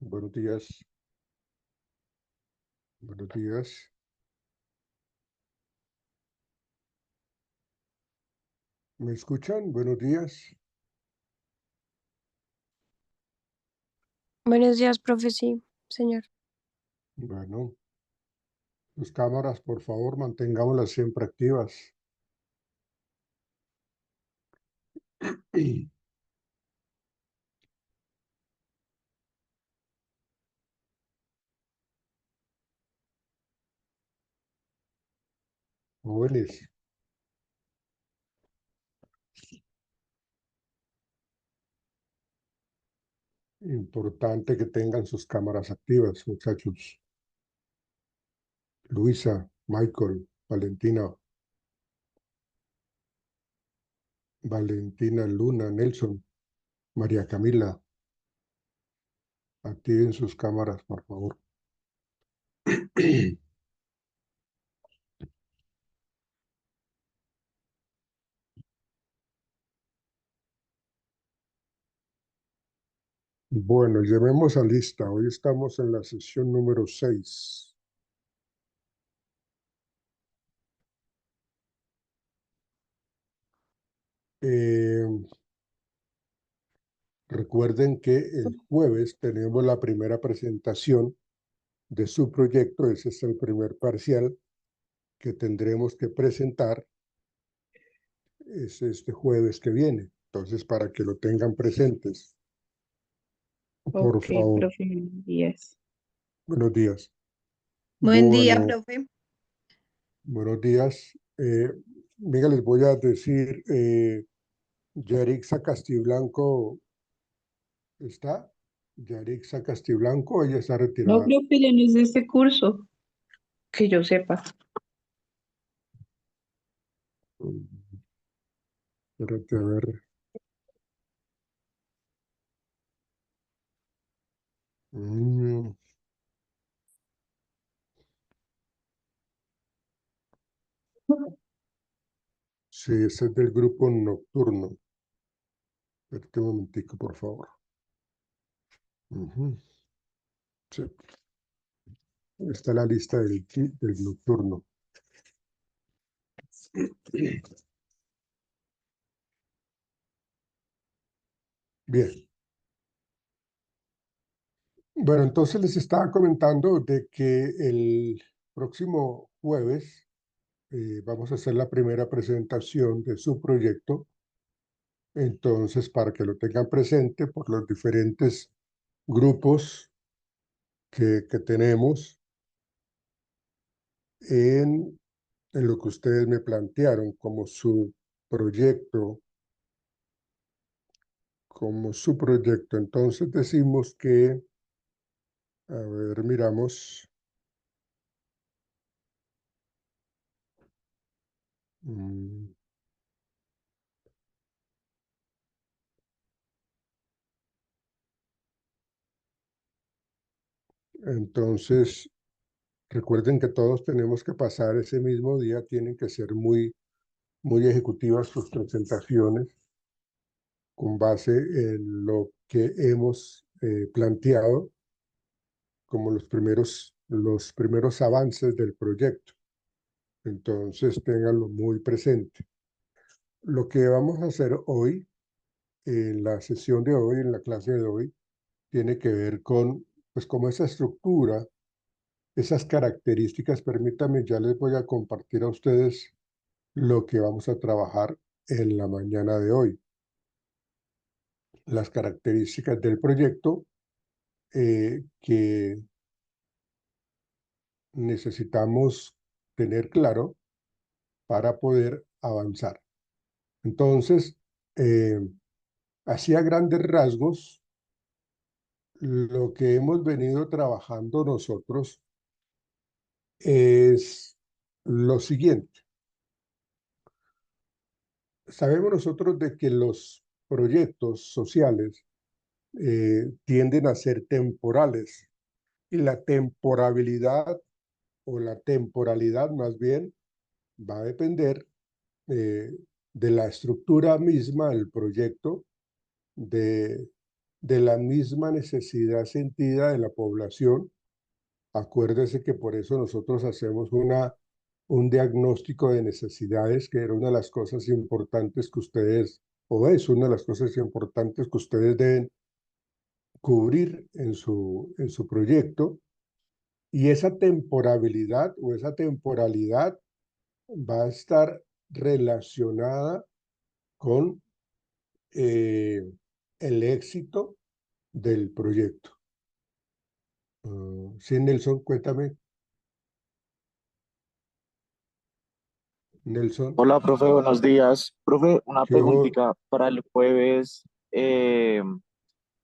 Buenos días. Buenos días. ¿Me escuchan? Buenos días. Buenos días, profe, sí, señor. Bueno, sus cámaras, por favor, mantengámoslas siempre activas. Jóvenes, importante que tengan sus cámaras activas, muchachos. Luisa, Michael, Valentina, Luna, Nelson, María Camila, activen sus cámaras, por favor. Bueno, llevemos a lista. Hoy estamos en la sesión número 6. Recuerden que el jueves tenemos la primera presentación de su proyecto. Ese es el primer parcial que tendremos que presentar. Es este jueves que viene. Entonces, para que lo tengan presentes, por Ok, favor. profe, buenos días. Buenos días. Buen día, Bueno, profe. buenos días. Miguel, les voy a decir, Yarixa Castiblanco está. Yarixa Castiblanco, ella está No, retirada. profe, ya no es de este curso, que yo sepa. Espérate, a ver. Mm, sí, ese es del grupo nocturno. Espérate un momentico, por favor. Ujú, sí, está la lista del nocturno. Bien. Bueno, entonces les estaba comentando de que el próximo jueves vamos a hacer la primera presentación de su proyecto. Entonces, para que lo tengan presente por los diferentes grupos que tenemos en lo que ustedes me plantearon como su proyecto, Entonces decimos que, a ver, miramos. Mm, Entonces, recuerden que todos tenemos que pasar ese mismo día, tienen que ser muy ejecutivas sus presentaciones con base en lo que hemos planteado como los primeros avances del proyecto. Entonces, ténganlo muy presente. Lo que vamos a hacer hoy, en la sesión de hoy, en la clase de hoy, tiene que ver con, pues, como esa estructura, esas características. Permítanme, ya les voy a compartir a ustedes lo que vamos a trabajar en la mañana de hoy. Las características del proyecto que necesitamos tener claro para poder avanzar. Entonces, eh, así a grandes rasgos, lo que hemos venido trabajando nosotros es lo siguiente. Sabemos nosotros de que los proyectos sociales tienden a ser temporales y la temporalidad o la temporalidad más bien va a depender eh, de la estructura misma del proyecto, de de la misma necesidad sentida de la población. Acuérdese que por eso nosotros hacemos un diagnóstico de necesidades, que era una de las cosas importantes que ustedes, o es una de las cosas importantes que ustedes deben cubrir en su proyecto. Y esa temporabilidad o esa temporalidad va a estar relacionada con el éxito del proyecto. Sí, Nelson, cuéntame. Nelson, Hola, profe, buenos días. Profe, una ¿qué hubo? preguntita para el jueves.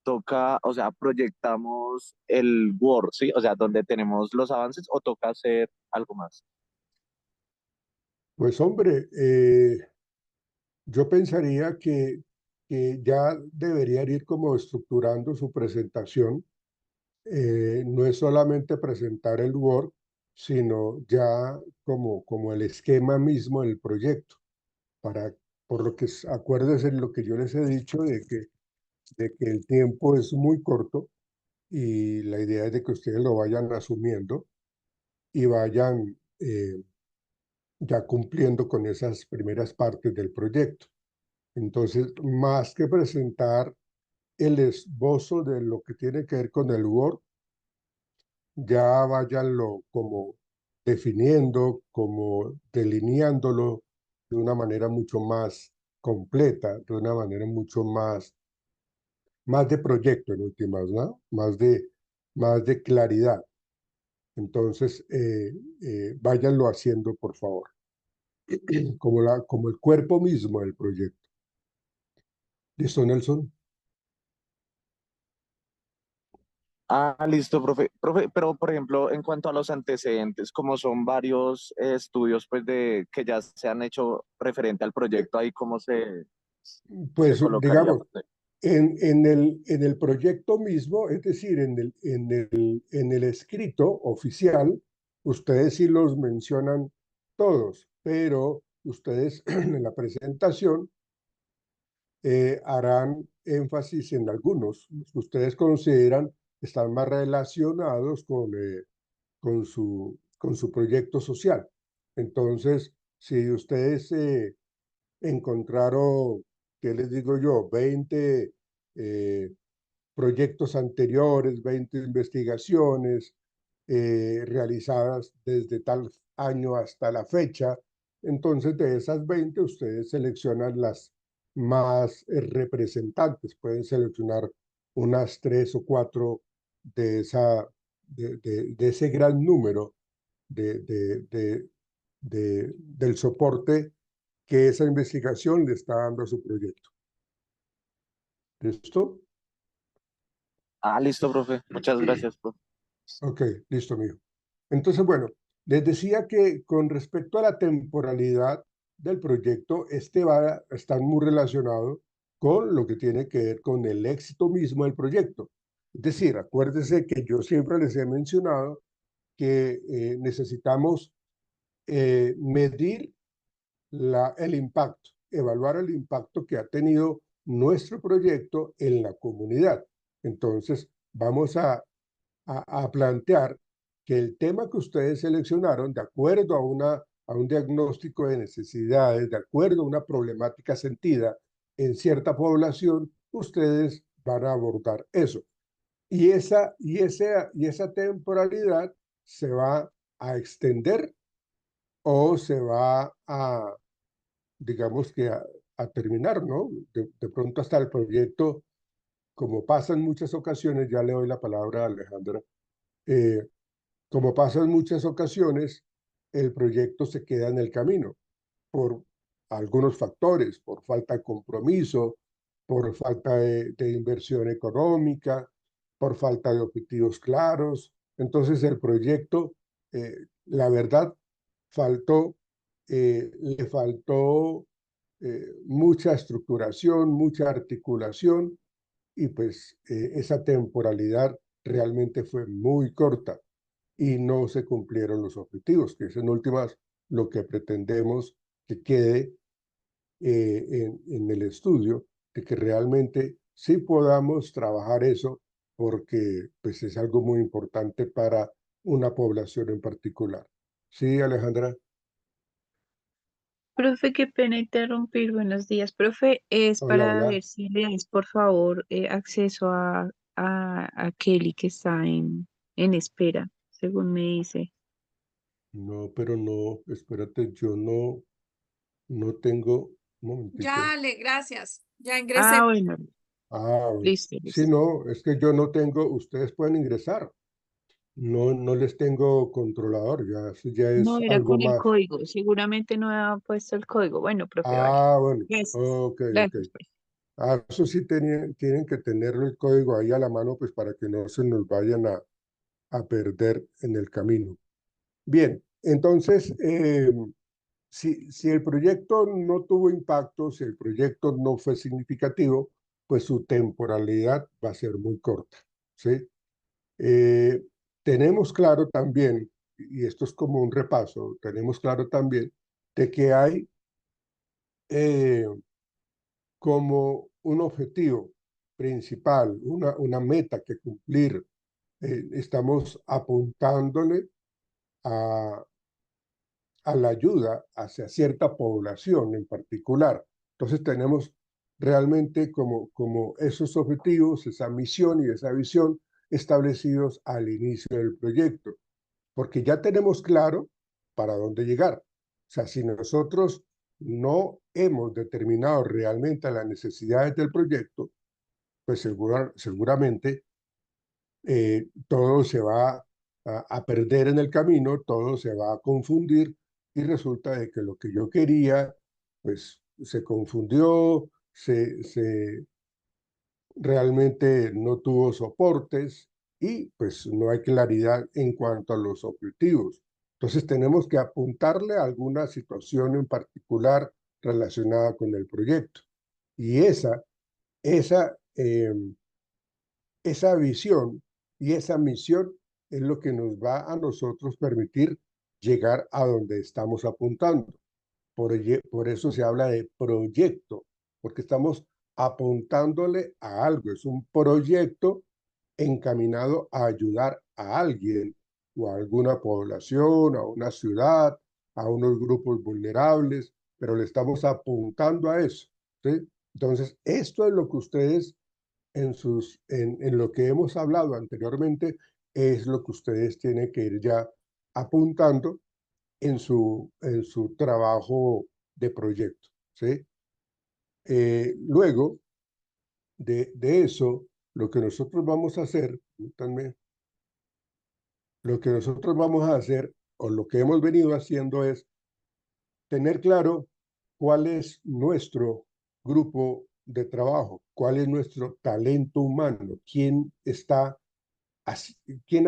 Toca, o sea, proyectamos el Word, ¿sí? O sea, donde tenemos los avances o toca hacer algo más. Pues hombre, yo pensaría que ya deberían ir como estructurando su presentación. No es solamente presentar el Word, sino ya como el esquema mismo del proyecto. Para, por lo que acuérdense lo que yo les he dicho de que el tiempo es muy corto y la idea es de que ustedes lo vayan asumiendo y vayan ya cumpliendo con esas primeras partes del proyecto. Entonces, más que presentar el esbozo de lo que tiene que ver con el Word, ya váyanlo como definiendo, como delineándolo de una manera mucho más completa, de una manera mucho más de proyecto en últimas, ¿no? Más de claridad. Entonces, váyanlo haciendo, por favor, como el cuerpo mismo del proyecto. ¿Listo, Nelson? Ah, listo, profe. Profe, pero por ejemplo, en cuanto a los antecedentes, como son varios estudios pues de que ya se han hecho referente al proyecto, ahí cómo se Pues colocaría, digamos, profe. en el proyecto mismo, es decir, en el escrito oficial, ustedes sí los mencionan todos, pero ustedes en la presentación harán énfasis en algunos, los que ustedes consideran están más relacionados con su proyecto social. Entonces, si ustedes encontraron, ¿qué les digo yo? 20 eh, proyectos anteriores, 20 investigaciones realizadas desde tal año hasta la fecha. Entonces, de esas 20, ustedes seleccionan las más representantes. Pueden seleccionar unas 3 o 4 de, de ese gran número de, de, de, del soporte que esa investigación le está dando a su proyecto. ¿Listo? Ah, listo, profe. Muchas gracias, profe. Ok, listo, mijo. Entonces, bueno, les decía que con respecto a la temporalidad del proyecto, este va a estar muy relacionado con lo que tiene que ver con el éxito mismo del proyecto. Es decir, acuérdense que yo siempre les he mencionado que necesitamos medir el impacto, evaluar el impacto que ha tenido nuestro proyecto en la comunidad. Entonces, vamos a plantear que el tema que ustedes seleccionaron, de acuerdo a un diagnóstico de necesidades, de acuerdo a una problemática sentida en cierta población, ustedes van a abordar eso. Y esa temporalidad se va a extender o se va a, digamos que a terminar, ¿no? De pronto hasta el proyecto, como pasa en muchas ocasiones, ya le doy la palabra a Alejandra, eh, como pasa en muchas ocasiones, el proyecto se queda en el camino por algunos factores, por falta de compromiso, por falta de inversión económica, por falta de objetivos claros. Entonces el proyecto, la verdad, le faltó mucha estructuración, mucha articulación y pues esa temporalidad realmente fue muy corta y no se cumplieron los objetivos, que es en últimas lo que pretendemos que quede en el estudio, de que realmente sí podamos trabajar eso porque pues, es algo muy importante para una población en particular. Sí, Alejandra. Profe, qué pena interrumpir. Buenos días, profe. Es Hola, para hola. ver si le das, por favor, acceso a Kelly que está en espera, según me dice. No, pero no, espérate, yo no tengo, un Ya, momentico. Ale, gracias. Ya Ah, ingresé. bueno, Ah, bueno. listo, Sí, listo. no, es que yo no tengo, ustedes pueden ingresar. No les tengo controlador, ya, eso ya No es era algo con el más. código. Seguramente no ha puesto el código. Bueno, profe, vale. Ah, bueno, Gracias. ok, ok. Gracias, profe. Ah, eso sí tienen que tener el código ahí a la mano, pues para que no se nos vayan a perder en el camino. Bien, entonces, si el proyecto no tuvo impacto, si el proyecto no fue significativo, pues su temporalidad va a ser muy corta, ¿sí? Eh, tenemos claro también, y esto es como un repaso, tenemos claro también de que hay eh, como un objetivo principal, una meta que cumplir. Estamos apuntándole a, a la ayuda hacia cierta población en particular. Entonces tenemos realmente como esos objetivos, esa misión y esa visión establecidos al inicio del proyecto, porque ya tenemos claro para dónde llegar. O sea, si nosotros no hemos determinado realmente las necesidades del proyecto, pues seguramente todo se va a perder en el camino, todo se va a confundir y resulta de que lo que yo quería, pues se confundió, realmente no tuvo soportes y pues no hay claridad en cuanto a los objetivos. Entonces tenemos que apuntarle a alguna situación en particular relacionada con el proyecto. Y esa, esa visión y esa misión es lo que nos va a nosotros permitir llegar a donde estamos apuntando. Por eso se habla de proyecto, porque estamos apuntándole a algo. Es un proyecto encaminado a ayudar a alguien o a alguna población, a una ciudad, a unos grupos vulnerables, pero le estamos apuntando a eso, ¿sí? Entonces, esto es lo que ustedes en lo que hemos hablado anteriormente, es lo que ustedes tienen que ir ya apuntando en su trabajo de proyecto, ¿sí? Luego de eso, lo que nosotros vamos a hacer, también, lo que nosotros vamos a hacer, o lo que hemos venido haciendo es tener claro cuál es nuestro grupo de trabajo, cuál es nuestro talento humano, quién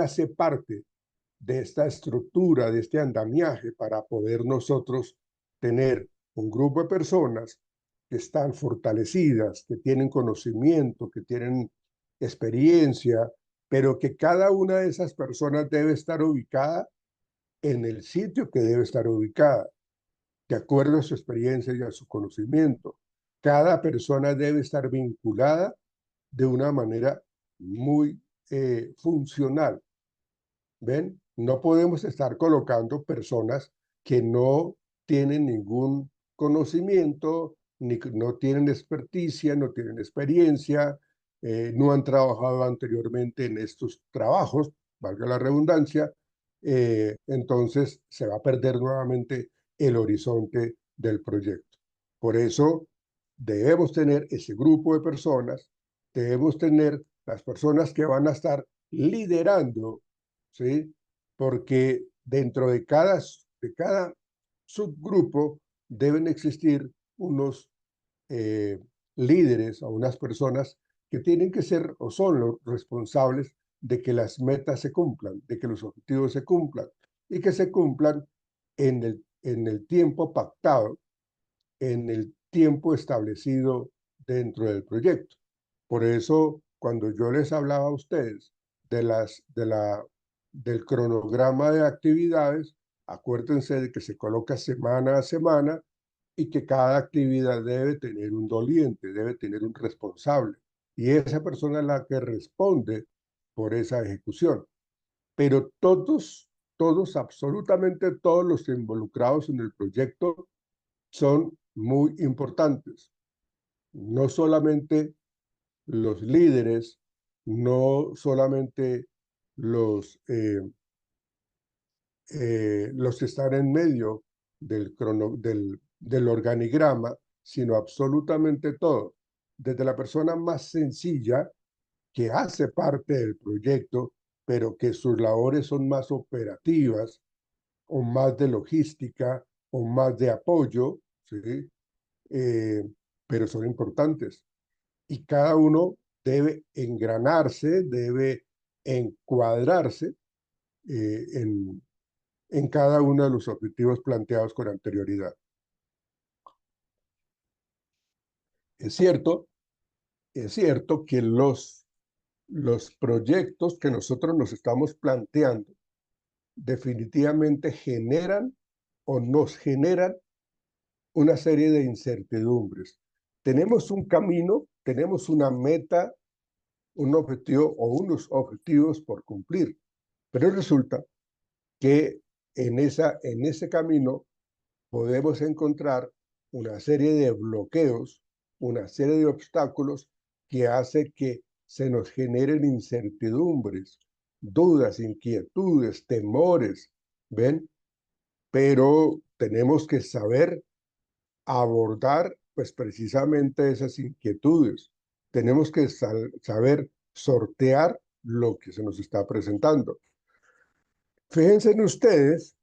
hace parte de esta estructura, de este andamiaje para poder nosotros tener un grupo de personas que están fortalecidas, que tienen conocimiento, que tienen experiencia, pero que cada una de esas personas debe estar ubicada en el sitio que debe estar ubicada, de acuerdo a su experiencia y a su conocimiento. Cada persona debe estar vinculada de una manera muy funcional. ¿Ven? No podemos estar colocando personas que no tienen ningún conocimiento, ni no tienen experticia, no tienen experiencia, no han trabajado anteriormente en estos trabajos, valga la redundancia, entonces se va a perder nuevamente el horizonte del proyecto. Por eso debemos tener ese grupo de personas, debemos tener las personas que van a estar liderando, ¿sí? Porque dentro de cada subgrupo deben existir unos eh, líderes o unas personas que tienen que ser o son los responsables de que las metas se cumplan, de que los objetivos se cumplan y que se cumplan en el tiempo pactado, en el tiempo establecido dentro del proyecto. Por eso, cuando yo les hablaba a ustedes del cronograma de actividades, acuérdense de que se coloca semana a semana y que cada actividad debe tener un doliente, debe tener un responsable. y esa persona es la que responde por esa ejecución. Pero todos, absolutamente todos los involucrados en el proyecto son muy importantes. No solamente los líderes, no solamente los que están en medio del organigrama, sino absolutamente todo. Desde la persona más sencilla que hace parte del proyecto, pero que sus labores son más operativas o más de logística o más de apoyo, ¿sí? Eh, pero son importantes. Y cada uno debe engranarse, debe encuadrarse en cada uno de los objetivos planteados con anterioridad. Es cierto, es cierto que los proyectos que nosotros nos estamos planteando definitivamente generan o nos generan una serie de incertidumbres. Tenemos un camino, tenemos una meta, un objetivo o unos objetivos por cumplir, pero resulta que en ese camino podemos encontrar una serie de bloqueos, una serie de obstáculos que hace que se nos generen incertidumbres, dudas, inquietudes, temores, ¿ven? Pero tenemos que saber abordar pues precisamente esas inquietudes. Tenemos que saber sortear lo que se nos está presentando. Fíjense en ustedes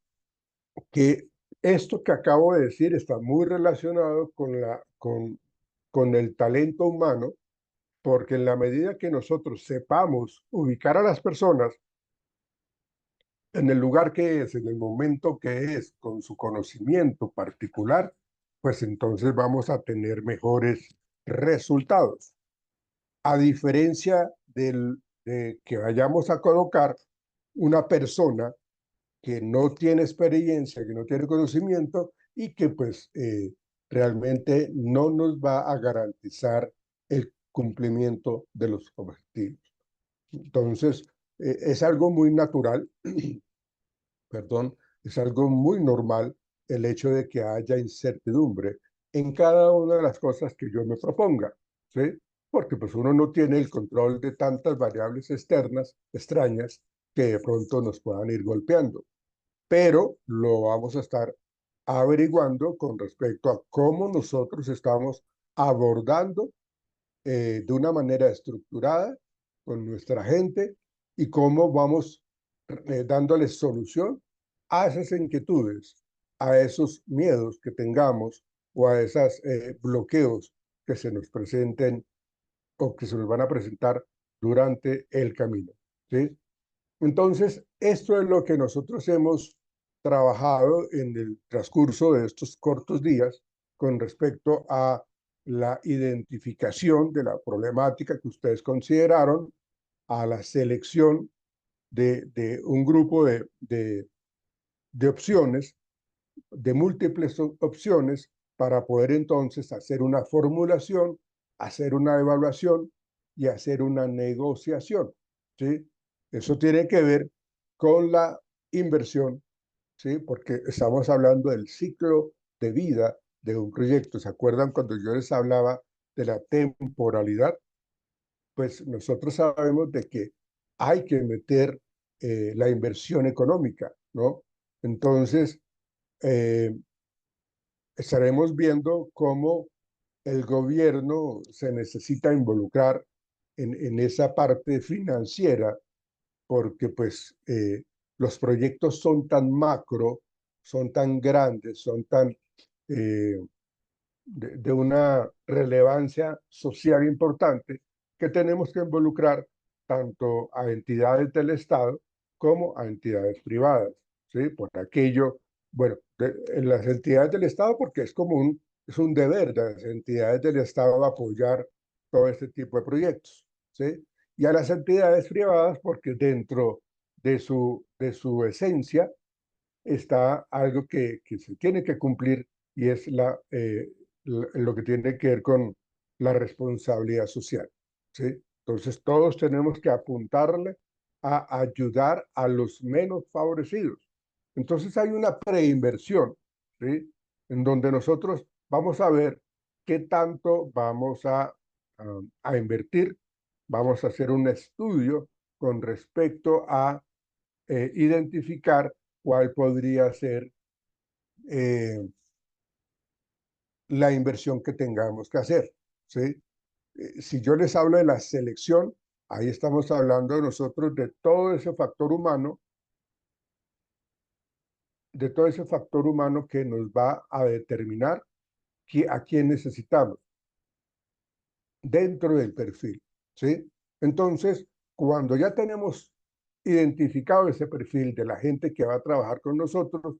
que esto que acabo de decir está muy relacionado con el talento humano, porque en la medida que nosotros sepamos ubicar a las personas en el lugar que es, en el momento que es, con su conocimiento particular, pues entonces vamos a tener mejores resultados. A diferencia de que vayamos a colocar una persona que no tiene experiencia, que no tiene conocimiento y que pues realmente no nos va a garantizar el cumplimiento de los objetivos. Entonces, es algo muy natural, perdón, es algo muy normal el hecho de que haya incertidumbre en cada una de las cosas que yo me proponga, ¿sí? Porque pues uno no tiene el control de tantas variables externas, extrañas, que de pronto nos puedan ir golpeando, pero lo vamos a estar averiguando con respecto a cómo nosotros estamos abordando de una manera estructurada con nuestra gente y cómo vamos dándoles solución a esas inquietudes, a esos miedos que tengamos o a esos bloqueos que se nos presenten o que se nos van a presentar durante el camino, ¿sí? Entonces, esto es lo que nosotros hemos trabajado en el transcurso de estos cortos días con respecto a la identificación de la problemática que ustedes consideraron, a la selección de un grupo de opciones, de múltiples opciones, para poder entonces hacer una formulación, hacer una evaluación y hacer una negociación, ¿sí? Eso tiene que ver con la inversión, ¿sí? Porque estamos hablando del ciclo de vida de un proyecto. ¿Se acuerdan cuando yo les hablaba de la temporalidad? Pues nosotros sabemos de que hay que meter la inversión económica, ¿no? Entonces, eh, estaremos viendo cómo el gobierno se necesita involucrar en esa parte financiera, porque pues los proyectos son tan macro, son tan grandes, son tan de una relevancia social importante, que tenemos que involucrar tanto a entidades del Estado como a entidades privadas, ¿sí? Por aquello, bueno, en las entidades del Estado, porque es un deber de las entidades del Estado apoyar todo este tipo de proyectos, ¿sí? Y a las entidades privadas, porque dentro de su esencia está algo que se tiene que cumplir y es lo que tiene que ver con la responsabilidad social. ¿sí? Entonces todos tenemos que apuntarle a ayudar a los menos favorecidos. Entonces hay una preinversión, ¿sí? En donde nosotros vamos a ver qué tanto vamos a invertir, vamos a hacer un estudio con respecto a identificar cuál podría ser eh, la inversión que tengamos que hacer, ¿sí? Si yo les hablo de la selección, ahí estamos hablando nosotros de todo ese factor humano, de todo ese factor humano que nos va a determinar a quién necesitamos dentro del perfil, ¿sí? Entonces, cuando ya tenemos identificado ese perfil de la gente que va a trabajar con nosotros,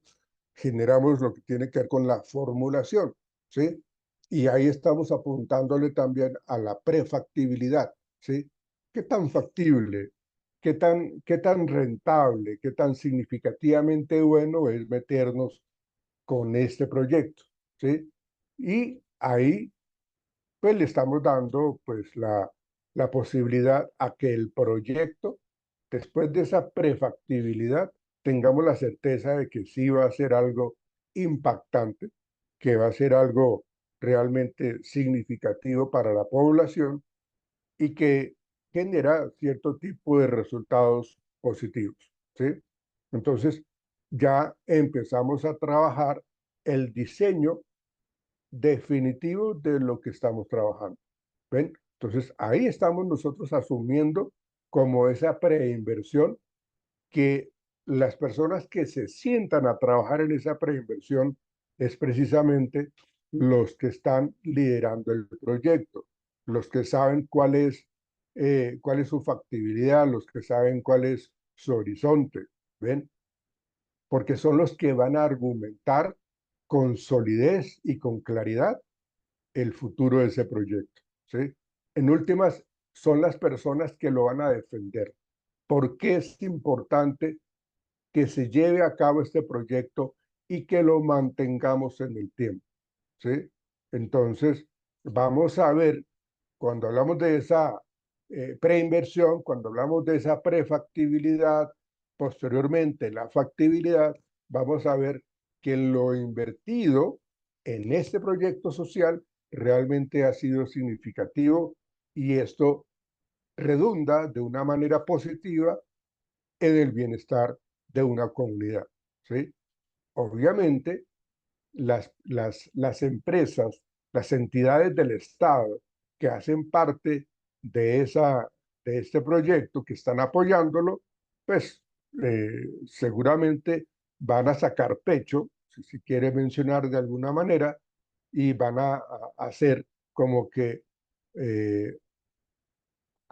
generamos lo que tiene que ver con la formulación, ¿sí? Y ahí estamos apuntándole también a la prefactibilidad, ¿sí? ¿Qué tan factible, qué tan rentable, qué tan significativamente bueno es meternos con este proyecto, ¿sí? Y ahí pues le estamos dando pues la posibilidad a que el proyecto, después de esa prefactibilidad, tengamos la certeza de que sí va a ser algo impactante, que va a ser algo realmente significativo para la población y que genera cierto tipo de resultados positivos, ¿sí? Entonces, ya empezamos a trabajar el diseño definitivo de lo que estamos trabajando. ¿Ven? Entonces, ahí estamos nosotros asumiendo como esa preinversión que las personas que se sientan a trabajar en esa preinversión es precisamente los que están liderando el proyecto, los que saben cuál es su factibilidad, los que saben cuál es su horizonte, ¿ven? Porque son los que van a argumentar con solidez y con claridad el futuro de ese proyecto, ¿sí? En últimas, son las personas que lo van a defender. ¿Por qué es importante que se lleve a cabo este proyecto y que lo mantengamos en el tiempo? ¿Sí? Entonces, vamos a ver, cuando hablamos de esa preinversión, cuando hablamos de esa prefactibilidad, posteriormente la factibilidad, vamos a ver que lo invertido en este proyecto social realmente ha sido significativo y esto redunda de una manera positiva en el bienestar de una comunidad, ¿sí? Obviamente, las empresas, las entidades del Estado que hacen parte de este proyecto, que están apoyándolo, pues seguramente van a sacar pecho, si se quiere mencionar de alguna manera, y van a hacer como que eh,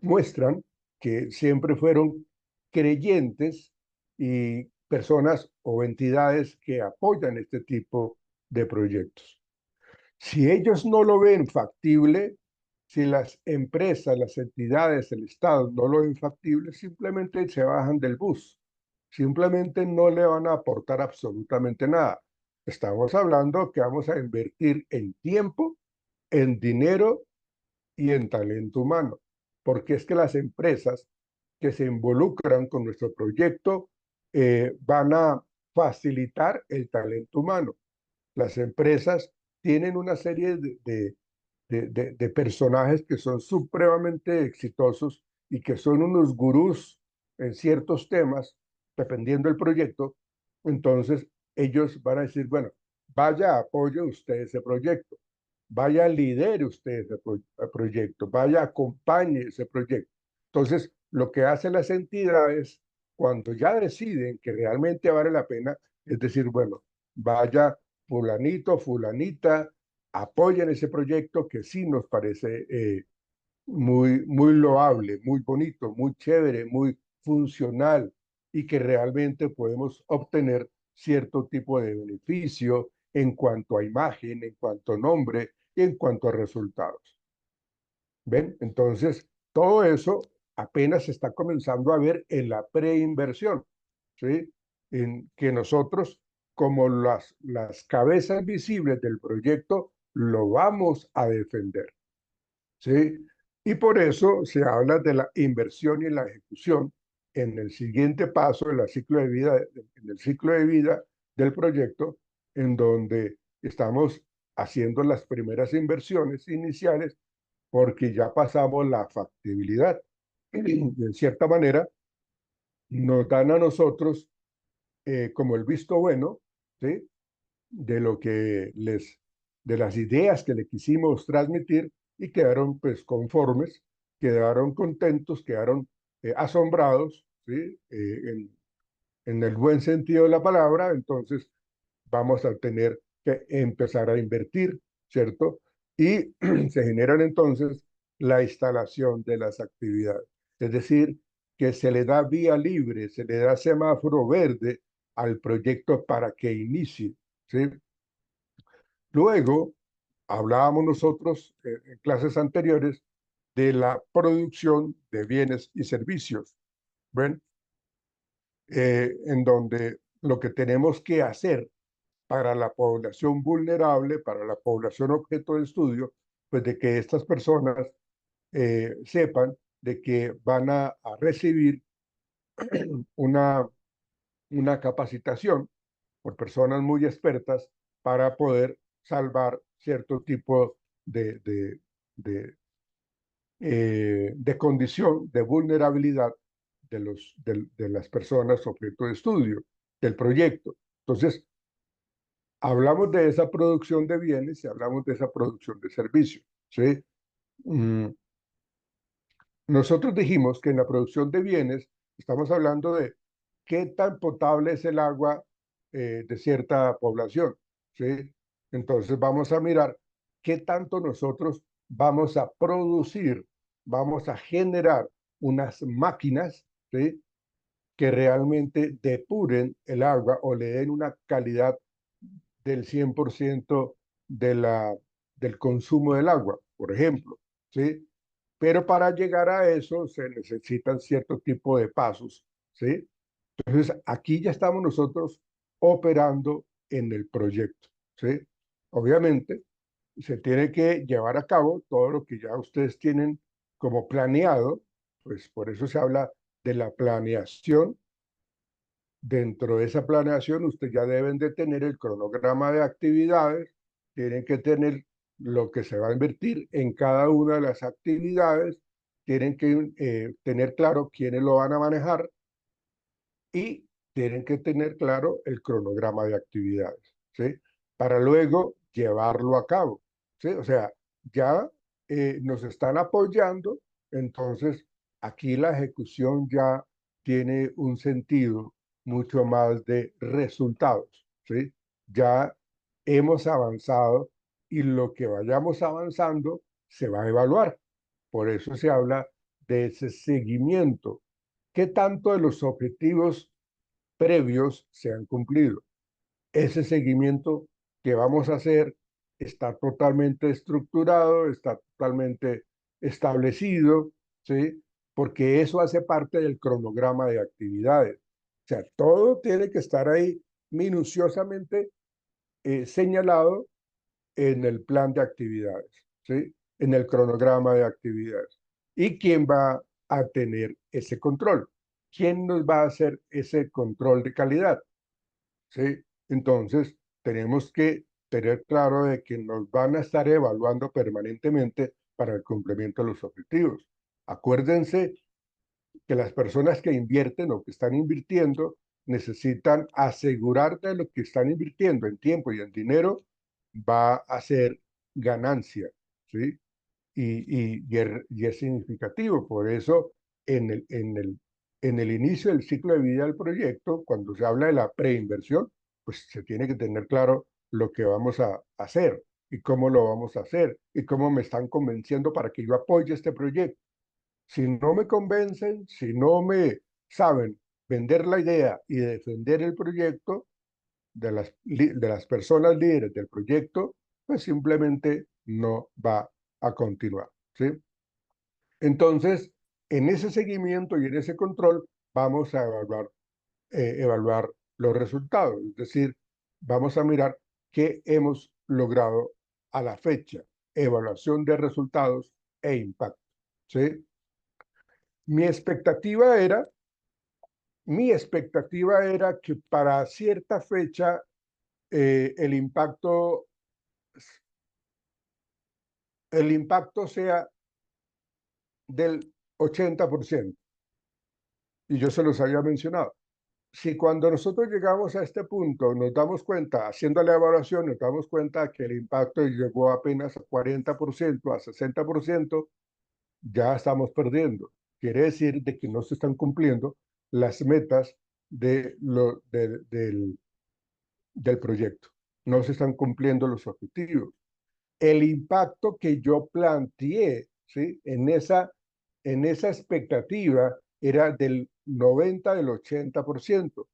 muestran que siempre fueron creyentes y personas o entidades que apoyan este tipo de proyectos. Si ellos no lo ven factible, si las empresas, las entidades, el Estado no lo ven factible, simplemente se bajan del bus. Simplemente no le van a aportar absolutamente nada. Estamos hablando que vamos a invertir en tiempo, en dinero y en talento humano, porque es que las empresas que se involucran con nuestro proyecto van a facilitar el talento humano. Las empresas tienen una serie de personajes que son supremamente exitosos y que son unos gurús en ciertos temas, dependiendo del proyecto. Entonces, ellos van a decir, bueno, vaya, apoye usted ese proyecto, vaya, lidere usted ese proyecto, vaya, acompañe ese proyecto. Entonces, lo que hacen las entidades cuando ya deciden que realmente vale la pena, es decir, bueno, vaya fulanito, fulanita, apoyen ese proyecto que sí nos parece muy loable, muy bonito, muy chévere, muy funcional y que realmente podemos obtener cierto tipo de beneficio en cuanto a imagen, en cuanto a nombre y en cuanto a resultados. ¿Ven? Entonces, todo eso apenas se está comenzando a ver en la preinversión, ¿sí? En que nosotros, como las cabezas visibles del proyecto, lo vamos a defender, ¿sí? Y por eso se habla de la inversión y la ejecución en el siguiente paso en el ciclo de vida del proyecto, en donde estamos haciendo las primeras inversiones iniciales porque ya pasamos la factibilidad. De cierta manera, nos dan a nosotros como el visto bueno, ¿sí? De lo que de las ideas que le quisimos transmitir y quedaron pues conformes, quedaron contentos, quedaron asombrados, ¿sí? En el buen sentido de la palabra, entonces vamos a tener que empezar a invertir, ¿cierto? Y se generan entonces la instalación de las actividades. Es decir, que se le da vía libre, se le da semáforo verde al proyecto para que inicie, ¿sí? Luego, hablábamos nosotros en clases anteriores de la producción de bienes y servicios, ¿ven? En donde lo que tenemos que hacer para la población vulnerable, para la población objeto de estudio, pues de que estas personas sepan de que van a recibir una, una capacitación por personas muy expertas para poder salvar cierto tipo de, de condición de vulnerabilidad de las personas objeto de estudio del proyecto. Entonces, hablamos de esa producción de bienes y hablamos de esa producción de servicios, ¿sí? Mm, Nosotros dijimos que en la producción de bienes estamos hablando de qué tan potable es el agua de cierta población, ¿sí? Entonces vamos a mirar qué tanto nosotros vamos a producir, vamos a generar unas máquinas, ¿sí? Que realmente depuren el agua o le den una calidad del 100% del consumo del agua, por ejemplo, ¿sí? Pero para llegar a eso se necesitan cierto tipo de pasos, ¿sí? Entonces, aquí ya estamos nosotros operando en el proyecto, ¿sí? Obviamente, se tiene que llevar a cabo todo lo que ya ustedes tienen como planeado, pues por eso se habla de la planeación. Dentro de esa planeación, ustedes ya deben de tener el cronograma de actividades, tienen que tener lo que se va a invertir en cada una de las actividades, tienen que tener claro quiénes lo van a manejar y tienen que tener claro el cronograma de actividades, ¿sí? Para luego llevarlo a cabo, ¿sí? O sea, ya nos están apoyando, entonces aquí la ejecución ya tiene un sentido mucho más de resultados, ¿sí? Ya hemos avanzado y lo que vayamos avanzando se va a evaluar. Por eso se habla de ese seguimiento. ¿Qué tanto de los objetivos previos se han cumplido? Ese seguimiento que vamos a hacer está totalmente estructurado, está totalmente establecido, ¿sí? Porque eso hace parte del cronograma de actividades. O sea, todo tiene que estar ahí minuciosamente señalado en el plan de actividades, ¿sí? En el cronograma de actividades. ¿Y quién va a tener ese control? ¿Quién nos va a hacer ese control de calidad? ¿Sí? Entonces, tenemos que tener claro de que nos van a estar evaluando permanentemente para el cumplimiento de los objetivos. Acuérdense que las personas que invierten o que están invirtiendo necesitan asegurar de lo que están invirtiendo en tiempo y en dinero va a ser ganancia, ¿sí? Y es significativo. Por eso, en el inicio del ciclo de vida del proyecto, cuando se habla de la preinversión, pues se tiene que tener claro lo que vamos a hacer y cómo lo vamos a hacer y cómo me están convenciendo para que yo apoye este proyecto. Si no me convencen, si no me saben vender la idea y defender el proyecto de las personas líderes del proyecto, pues simplemente no va a continuar, ¿sí? Entonces, en ese seguimiento y en ese control vamos a evaluar los resultados, es decir, vamos a mirar qué hemos logrado a la fecha, evaluación de resultados e impacto, ¿sí? Mi expectativa era, mi expectativa era que para cierta fecha el impacto sea del 80%. Y yo se los había mencionado. Si cuando nosotros llegamos a este punto nos damos cuenta, haciendo la evaluación, nos damos cuenta que el impacto llegó apenas a 40%, a 60%, ya estamos perdiendo. Quiere decir de que no se están cumpliendo las metas del proyecto. No se están cumpliendo los objetivos. El impacto que yo planteé, ¿sí? en esa expectativa era del 90, del 80%. O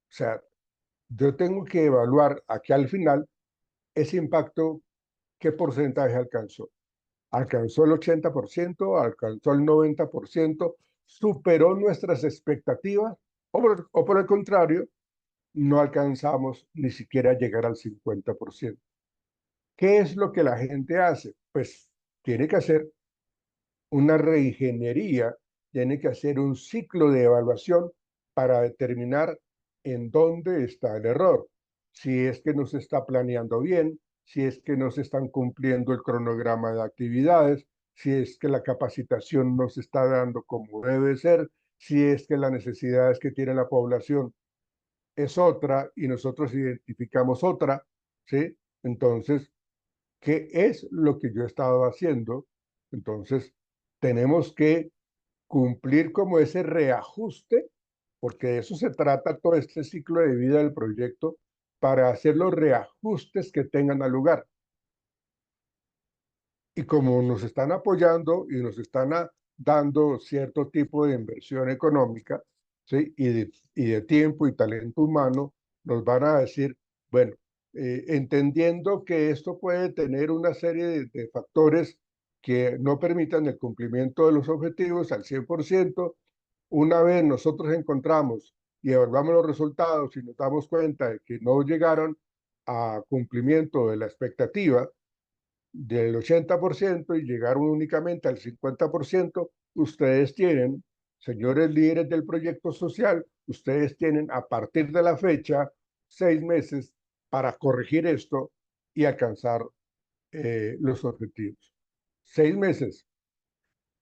sea, yo tengo que evaluar aquí al final ese impacto, qué porcentaje alcanzó. ¿Alcanzó el 80%? ¿Alcanzó el 90%? ¿Superó nuestras expectativas? ¿O por el contrario, no alcanzamos ni siquiera llegar al 50%? ¿Qué es lo que la gente hace? Pues tiene que hacer una reingeniería, tiene que hacer un ciclo de evaluación para determinar en dónde está el error. Si es que no se está planeando bien, si es que no se están cumpliendo el cronograma de actividades, si es que la capacitación no se está dando como debe ser, si es que las necesidades que tiene la población es otra y nosotros identificamos otra, ¿sí? Entonces, ¿qué es lo que yo he estado haciendo? Entonces, tenemos que cumplir como ese reajuste, porque de eso se trata todo este ciclo de vida del proyecto, para hacer los reajustes que tengan lugar. Y como nos están apoyando y nos están dando cierto tipo de inversión económica, ¿sí? y de tiempo y talento humano, nos van a decir, bueno, entendiendo que esto puede tener una serie de factores que no permitan el cumplimiento de los objetivos al 100%, una vez nosotros encontramos y evaluamos los resultados y nos damos cuenta de que no llegaron a cumplimiento de la expectativa, del 80% y llegaron únicamente al 50%, ustedes tienen, señores líderes del proyecto social, ustedes tienen a partir de la fecha 6 meses para corregir esto y alcanzar los objetivos. 6 meses.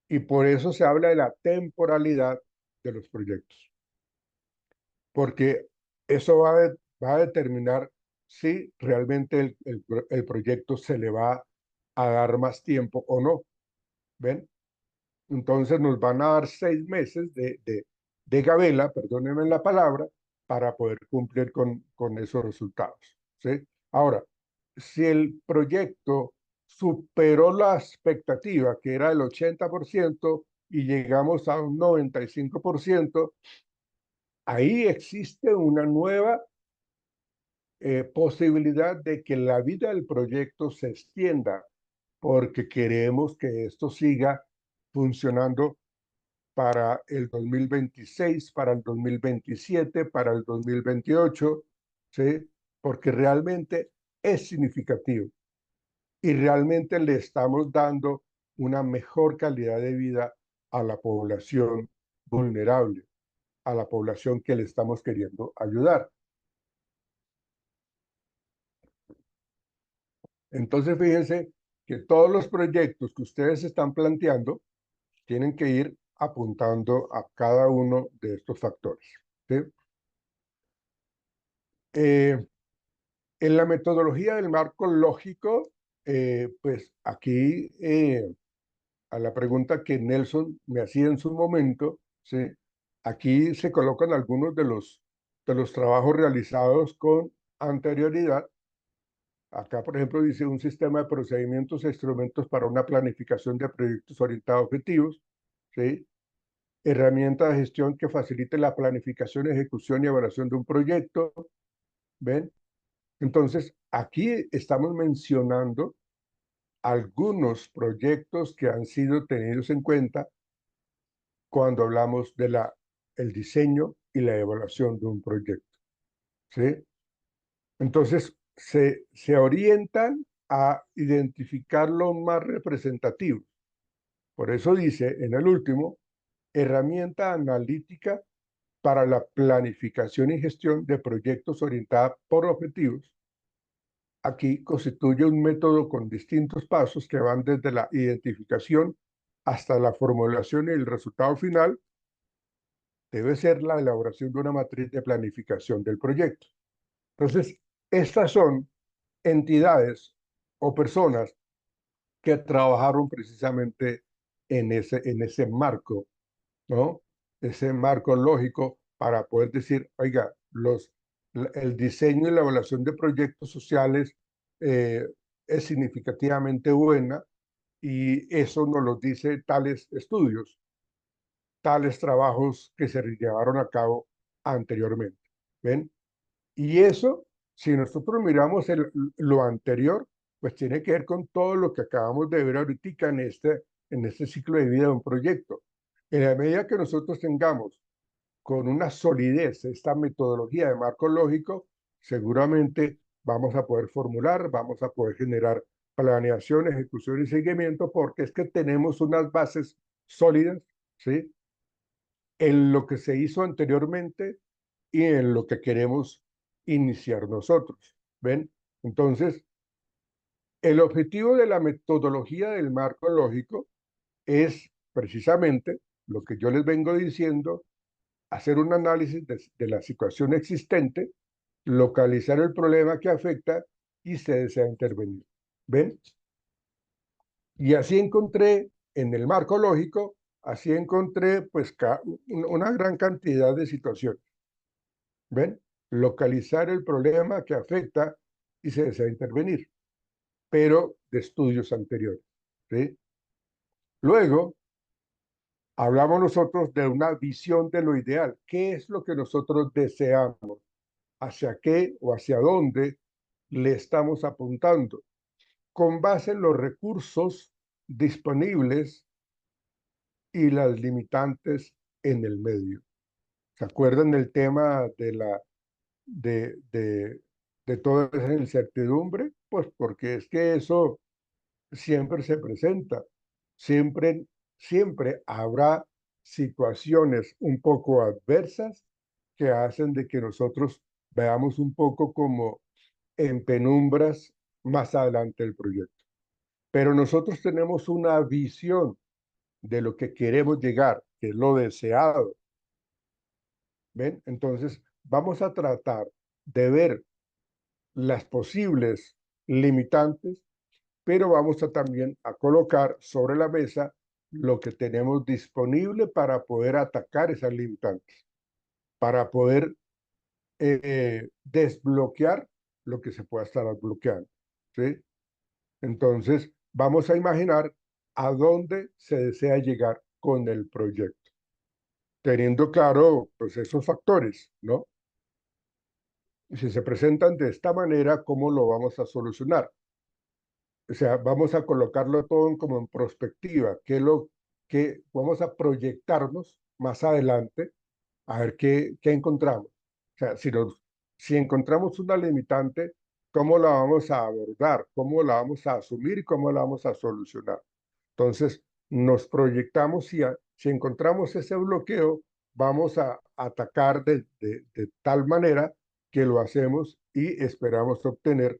Y por eso se habla de la temporalidad de los proyectos, porque eso va a determinar si realmente el proyecto se le va a dar más tiempo o no. ¿Ven? Entonces nos van a dar 6 meses de gabela, perdónenme la palabra, para poder cumplir con esos resultados. ¿Sí? Ahora, si el proyecto superó la expectativa, que era el 80%, y llegamos a un 95%, ahí existe una nueva posibilidad de que la vida del proyecto se extienda, porque queremos que esto siga funcionando para el 2026, para el 2027, para el 2028, ¿sí? Porque realmente es significativo y realmente le estamos dando una mejor calidad de vida a la población vulnerable, a la población que le estamos queriendo ayudar. Entonces, fíjense que todos los proyectos que ustedes están planteando tienen que ir apuntando a cada uno de estos factores, ¿sí? En la metodología del marco lógico, pues aquí a la pregunta que Nelson me hacía en su momento, ¿sí? Aquí se colocan algunos de los trabajos realizados con anterioridad. Acá, por ejemplo, dice un sistema de procedimientos e instrumentos para una planificación de proyectos orientados a objetivos, ¿sí? Herramienta de gestión que facilite la planificación, ejecución y evaluación de un proyecto, ¿ven? Entonces, aquí estamos mencionando algunos proyectos que han sido tenidos en cuenta cuando hablamos de el diseño y la evaluación de un proyecto, ¿sí? Entonces, se orientan a identificar los más representativos. Por eso dice en el último, herramienta analítica para la planificación y gestión de proyectos orientada por objetivos. Aquí constituye un método con distintos pasos que van desde la identificación hasta la formulación y el resultado final debe ser la elaboración de una matriz de planificación del proyecto. Entonces, estas son entidades o personas que trabajaron precisamente en ese marco, ¿no? Ese marco lógico para poder decir, oiga, el diseño y la evaluación de proyectos sociales es significativamente buena y eso nos lo dice tales estudios, tales trabajos que se llevaron a cabo anteriormente. ¿Ven? Y eso, si nosotros miramos lo anterior, pues tiene que ver con todo lo que acabamos de ver ahorita en este ciclo de vida de un proyecto. En la medida que nosotros tengamos con una solidez esta metodología de marco lógico, seguramente vamos a poder formular, vamos a poder generar planeación, ejecución y seguimiento, porque es que tenemos unas bases sólidas, ¿sí? En lo que se hizo anteriormente y en lo que queremos iniciar nosotros. ¿Ven? Entonces, el objetivo de la metodología del marco lógico es precisamente lo que yo les vengo diciendo, hacer un análisis de la situación existente, localizar el problema que afecta y se desea intervenir. ¿Ven? Y así encontré en el marco lógico, así encontré pues una gran cantidad de situaciones. ¿Ven? Localizar el problema que afecta y se desea intervenir, pero de estudios anteriores. ¿Sí? Luego, hablamos nosotros de una visión de lo ideal. ¿Qué es lo que nosotros deseamos? ¿Hacia qué o hacia dónde le estamos apuntando? Con base en los recursos disponibles y las limitantes en el medio. ¿Se acuerdan del tema de toda esa incertidumbre? Pues porque es que eso siempre se presenta, siempre, siempre habrá situaciones un poco adversas que hacen de que nosotros veamos un poco como en penumbras más adelante el proyecto. Pero nosotros tenemos una visión de lo que queremos llegar, que es lo deseado. ¿Ven? Entonces, vamos a tratar de ver las posibles limitantes, pero vamos a también a colocar sobre la mesa lo que tenemos disponible para poder atacar esas limitantes, para poder desbloquear lo que se pueda estar bloqueando. ¿Sí? Entonces, vamos a imaginar a dónde se desea llegar con el proyecto, teniendo claro pues, esos factores, ¿no? Y si se presentan de esta manera, ¿cómo lo vamos a solucionar? O sea, vamos a colocarlo todo como en perspectiva, que vamos a proyectarnos más adelante a ver qué encontramos. O sea, si encontramos una limitante, ¿cómo la vamos a abordar? ¿Cómo la vamos a asumir y cómo la vamos a solucionar? Entonces, nos proyectamos y si encontramos ese bloqueo, vamos a atacar de tal manera que lo hacemos y esperamos obtener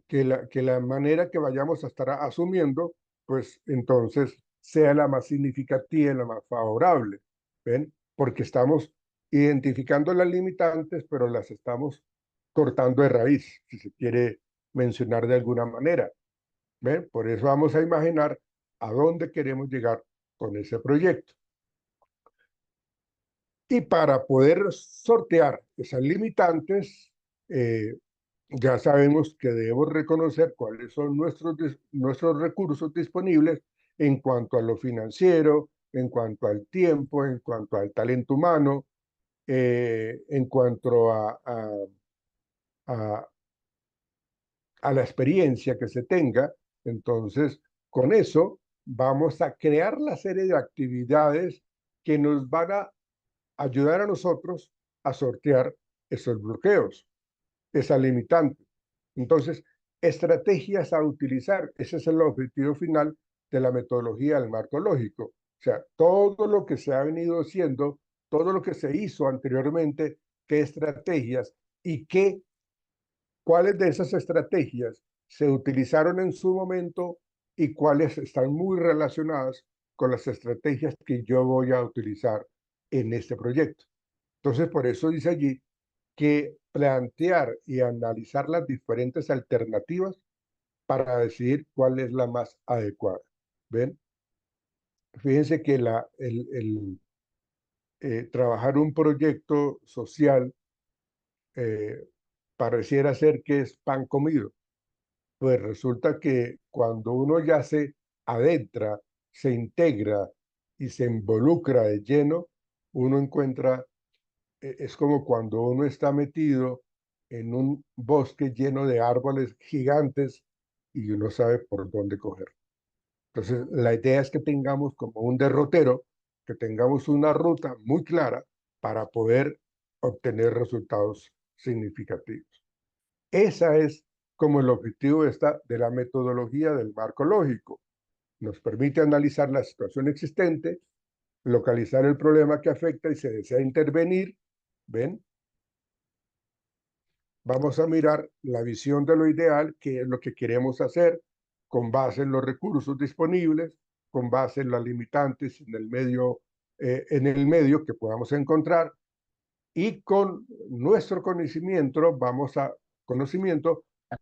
que la manera que vayamos a estar asumiendo, pues entonces sea la más significativa y la más favorable. ¿Ven? Porque estamos identificando las limitantes, pero las estamos cortando de raíz, si se quiere mencionar de alguna manera. ¿Ven? Por eso vamos a imaginar a dónde queremos llegar con ese proyecto. Y para poder sortear esas limitantes, ya sabemos que debemos reconocer cuáles son nuestros recursos disponibles en cuanto a lo financiero, en cuanto al tiempo, en cuanto al talento humano, en cuanto a, a la experiencia que se tenga. Entonces, con eso vamos a crear la serie de actividades que nos van a ayudar a nosotros a sortear esos bloqueos, esa limitante. Entonces, estrategias a utilizar. Ese es el objetivo final de la metodología del marco lógico. O sea, todo lo que se ha venido haciendo, todo lo que se hizo anteriormente, qué estrategias y cuáles de esas estrategias se utilizaron en su momento y cuáles están muy relacionadas con las estrategias que yo voy a utilizar en este proyecto. Entonces, por eso dice allí que plantear y analizar las diferentes alternativas para decidir cuál es la más adecuada. ¿Ven? Fíjense que trabajar un proyecto social eh, pareciera ser que es pan comido. Pues resulta que cuando uno ya se adentra, se integra y se involucra de lleno, uno encuentra, es como cuando uno está metido en un bosque lleno de árboles gigantes y uno sabe por dónde coger. Entonces, la idea es que tengamos como un derrotero, que tengamos una ruta muy clara para poder obtener resultados significativos. Esa es como el objetivo de la metodología del marco lógico. Nos permite analizar la situación existente, localizar el problema que afecta y se desea intervenir. ¿Ven? Vamos a mirar la visión de lo ideal, que es lo que queremos hacer, con base en los recursos disponibles, con base en las limitantes en el medio que podamos encontrar, y con nuestro conocimiento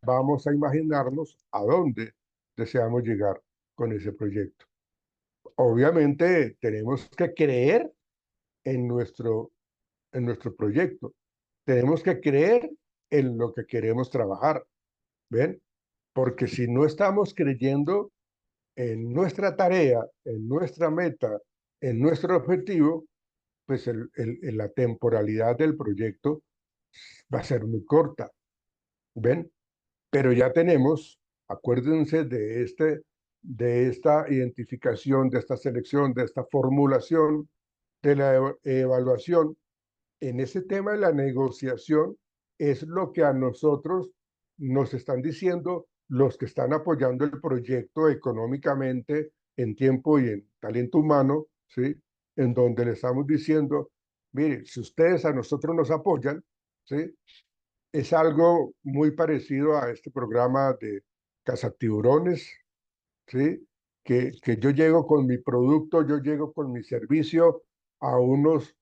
vamos a imaginarnos a dónde deseamos llegar con ese proyecto. Obviamente tenemos que creer en nuestro proyecto. Tenemos que creer en lo que queremos trabajar. ¿Ven? Porque si no estamos creyendo en nuestra tarea, en nuestra meta, en nuestro objetivo, pues la temporalidad del proyecto va a ser muy corta. ¿Ven? Pero ya tenemos, acuérdense de esta identificación, de esta selección, de esta formulación, de la evaluación. En ese tema de la negociación es lo que a nosotros nos están diciendo los que están apoyando el proyecto económicamente, en tiempo y en talento humano, ¿sí? En donde le estamos diciendo, mire, si ustedes a nosotros nos apoyan, ¿sí? Es algo muy parecido a este programa de Cazatiburones, ¿sí? Que yo llego con mi producto, yo llego con mi servicio a unos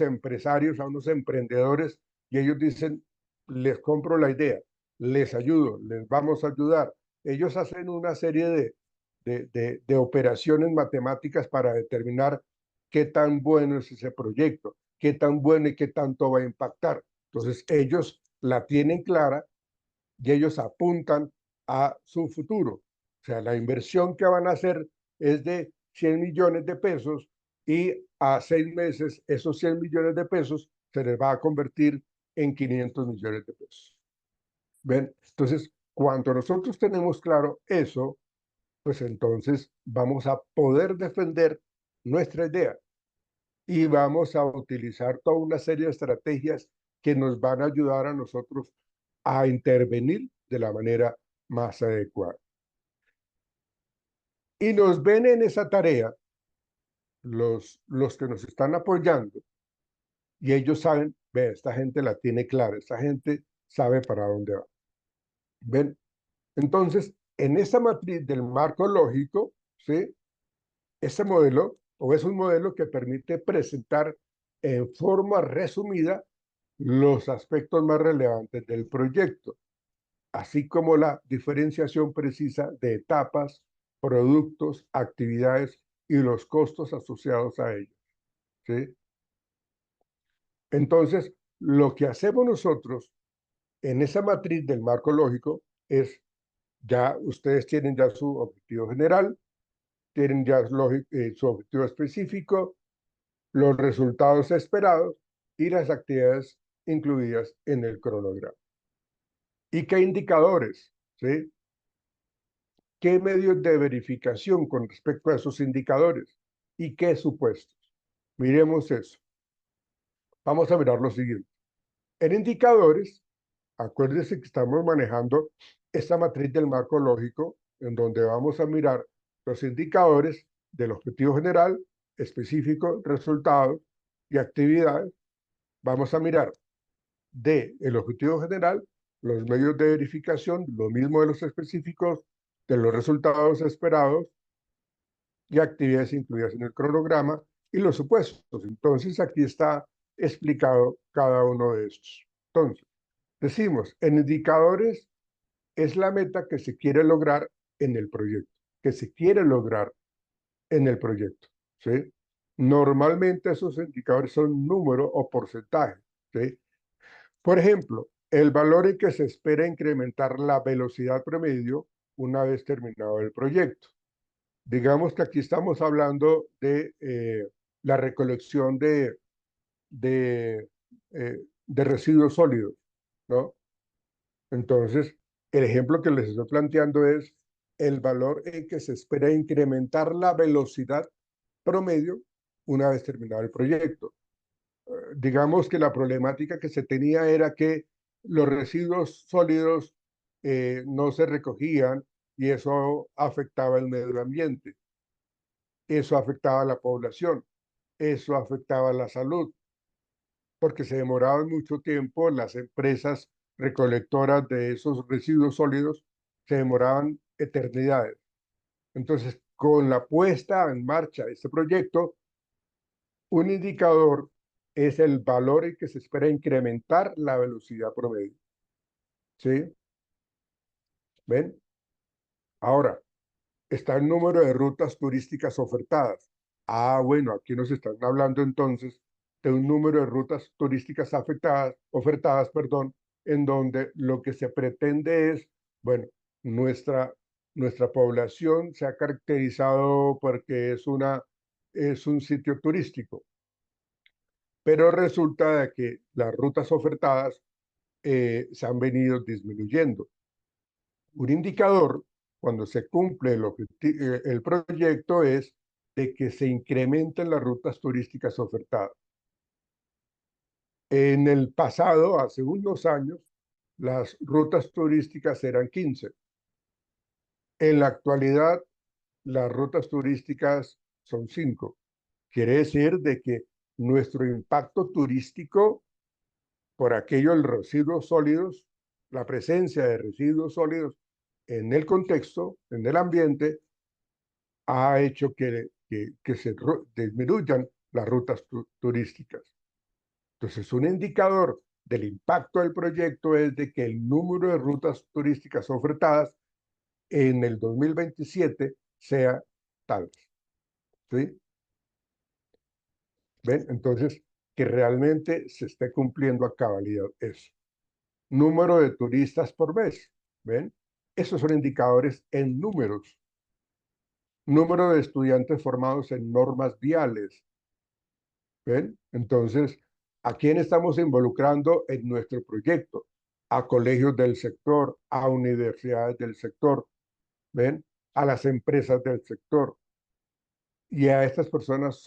empresarios, a unos emprendedores, y ellos dicen, les compro la idea, les ayudo, les vamos a ayudar. Ellos hacen una serie de operaciones matemáticas para determinar qué tan bueno es ese proyecto, qué tan bueno y qué tanto va a impactar. Entonces, ellos la tienen clara y ellos apuntan a su futuro. O sea, la inversión que van a hacer es de 100 millones de pesos y a 6 meses esos 100 millones de pesos se les va a convertir en 500 millones de pesos. ¿Ven? Entonces, cuando nosotros tenemos claro eso, pues entonces vamos a poder defender nuestra idea y vamos a utilizar toda una serie de estrategias que nos van a ayudar a nosotros a intervenir de la manera más adecuada. Y nos ven en esa tarea los que nos están apoyando y ellos saben, ve, esta gente la tiene clara, esta gente sabe para dónde va. ¿Ven? Entonces, en esa matriz del marco lógico, ¿sí? Este modelo o es un modelo que permite presentar en forma resumida los aspectos más relevantes del proyecto, así como la diferenciación precisa de etapas, productos, actividades y los costos asociados a ellos. ¿Sí? Entonces, lo que hacemos nosotros en esa matriz del marco lógico es, ya ustedes tienen ya su objetivo general, tienen ya su objetivo específico, los resultados esperados y las actividades incluidas en el cronograma. ¿Y qué indicadores? ¿Sí? ¿Qué medios de verificación con respecto a esos indicadores? ¿Y qué supuestos? Miremos eso. Vamos a mirar lo siguiente. En indicadores, acuérdense que estamos manejando esta matriz del marco lógico, en donde vamos a mirar los indicadores del objetivo general, específico, resultados y actividades. Vamos a mirar el objetivo general, los medios de verificación, lo mismo de los específicos, de los resultados esperados y actividades incluidas en el cronograma y los supuestos. Entonces, aquí está explicado cada uno de estos. Entonces, decimos, en indicadores es la meta que se quiere lograr en el proyecto, que se quiere lograr en el proyecto, ¿sí? Normalmente esos indicadores son número o porcentaje, ¿sí? Por ejemplo, el valor en que se espera incrementar la velocidad promedio una vez terminado el proyecto. Digamos que aquí estamos hablando de la recolección de, de residuos sólidos, ¿no? Entonces, el ejemplo que les estoy planteando es el valor en que se espera incrementar la velocidad promedio una vez terminado el proyecto. Digamos que la problemática que se tenía era que los residuos sólidos no se recogían y eso afectaba el medio ambiente, eso afectaba a la población, eso afectaba a la salud, porque se demoraban mucho tiempo las empresas recolectoras de esos residuos sólidos, se demoraban eternidades. Entonces, con la puesta en marcha de este proyecto, un indicador es el valor en que se espera incrementar la velocidad promedio. ¿Sí? ¿Ven? Ahora, está el número de rutas turísticas ofertadas. Ah, bueno, aquí nos están hablando entonces de un número de rutas turísticas ofertadas, perdón, en donde lo que se pretende es, bueno, nuestra, nuestra población se ha caracterizado porque es un sitio turístico, pero resulta de que las rutas ofertadas se han venido disminuyendo. Un indicador, cuando se cumple el proyecto, es de que se incrementen las rutas turísticas ofertadas. En el pasado, hace unos años, las rutas turísticas eran 15. En la actualidad, las rutas turísticas son 5. Quiere decir de que nuestro impacto turístico por aquello los residuos sólidos, la presencia de residuos sólidos en el contexto, en el ambiente, ha hecho que se disminuyan las rutas turísticas. Entonces, un indicador del impacto del proyecto es de que el número de rutas turísticas ofertadas en el 2027 sea tal. ¿Sí? ¿Ven? Entonces, que realmente se esté cumpliendo a cabalidad eso. Número de turistas por mes, ¿ven? Esos son indicadores en números. Número de estudiantes formados en normas viales, ¿ven? Entonces, ¿a quién estamos involucrando en nuestro proyecto? A colegios del sector, a universidades del sector, ¿ven? A las empresas del sector. Y a estas personas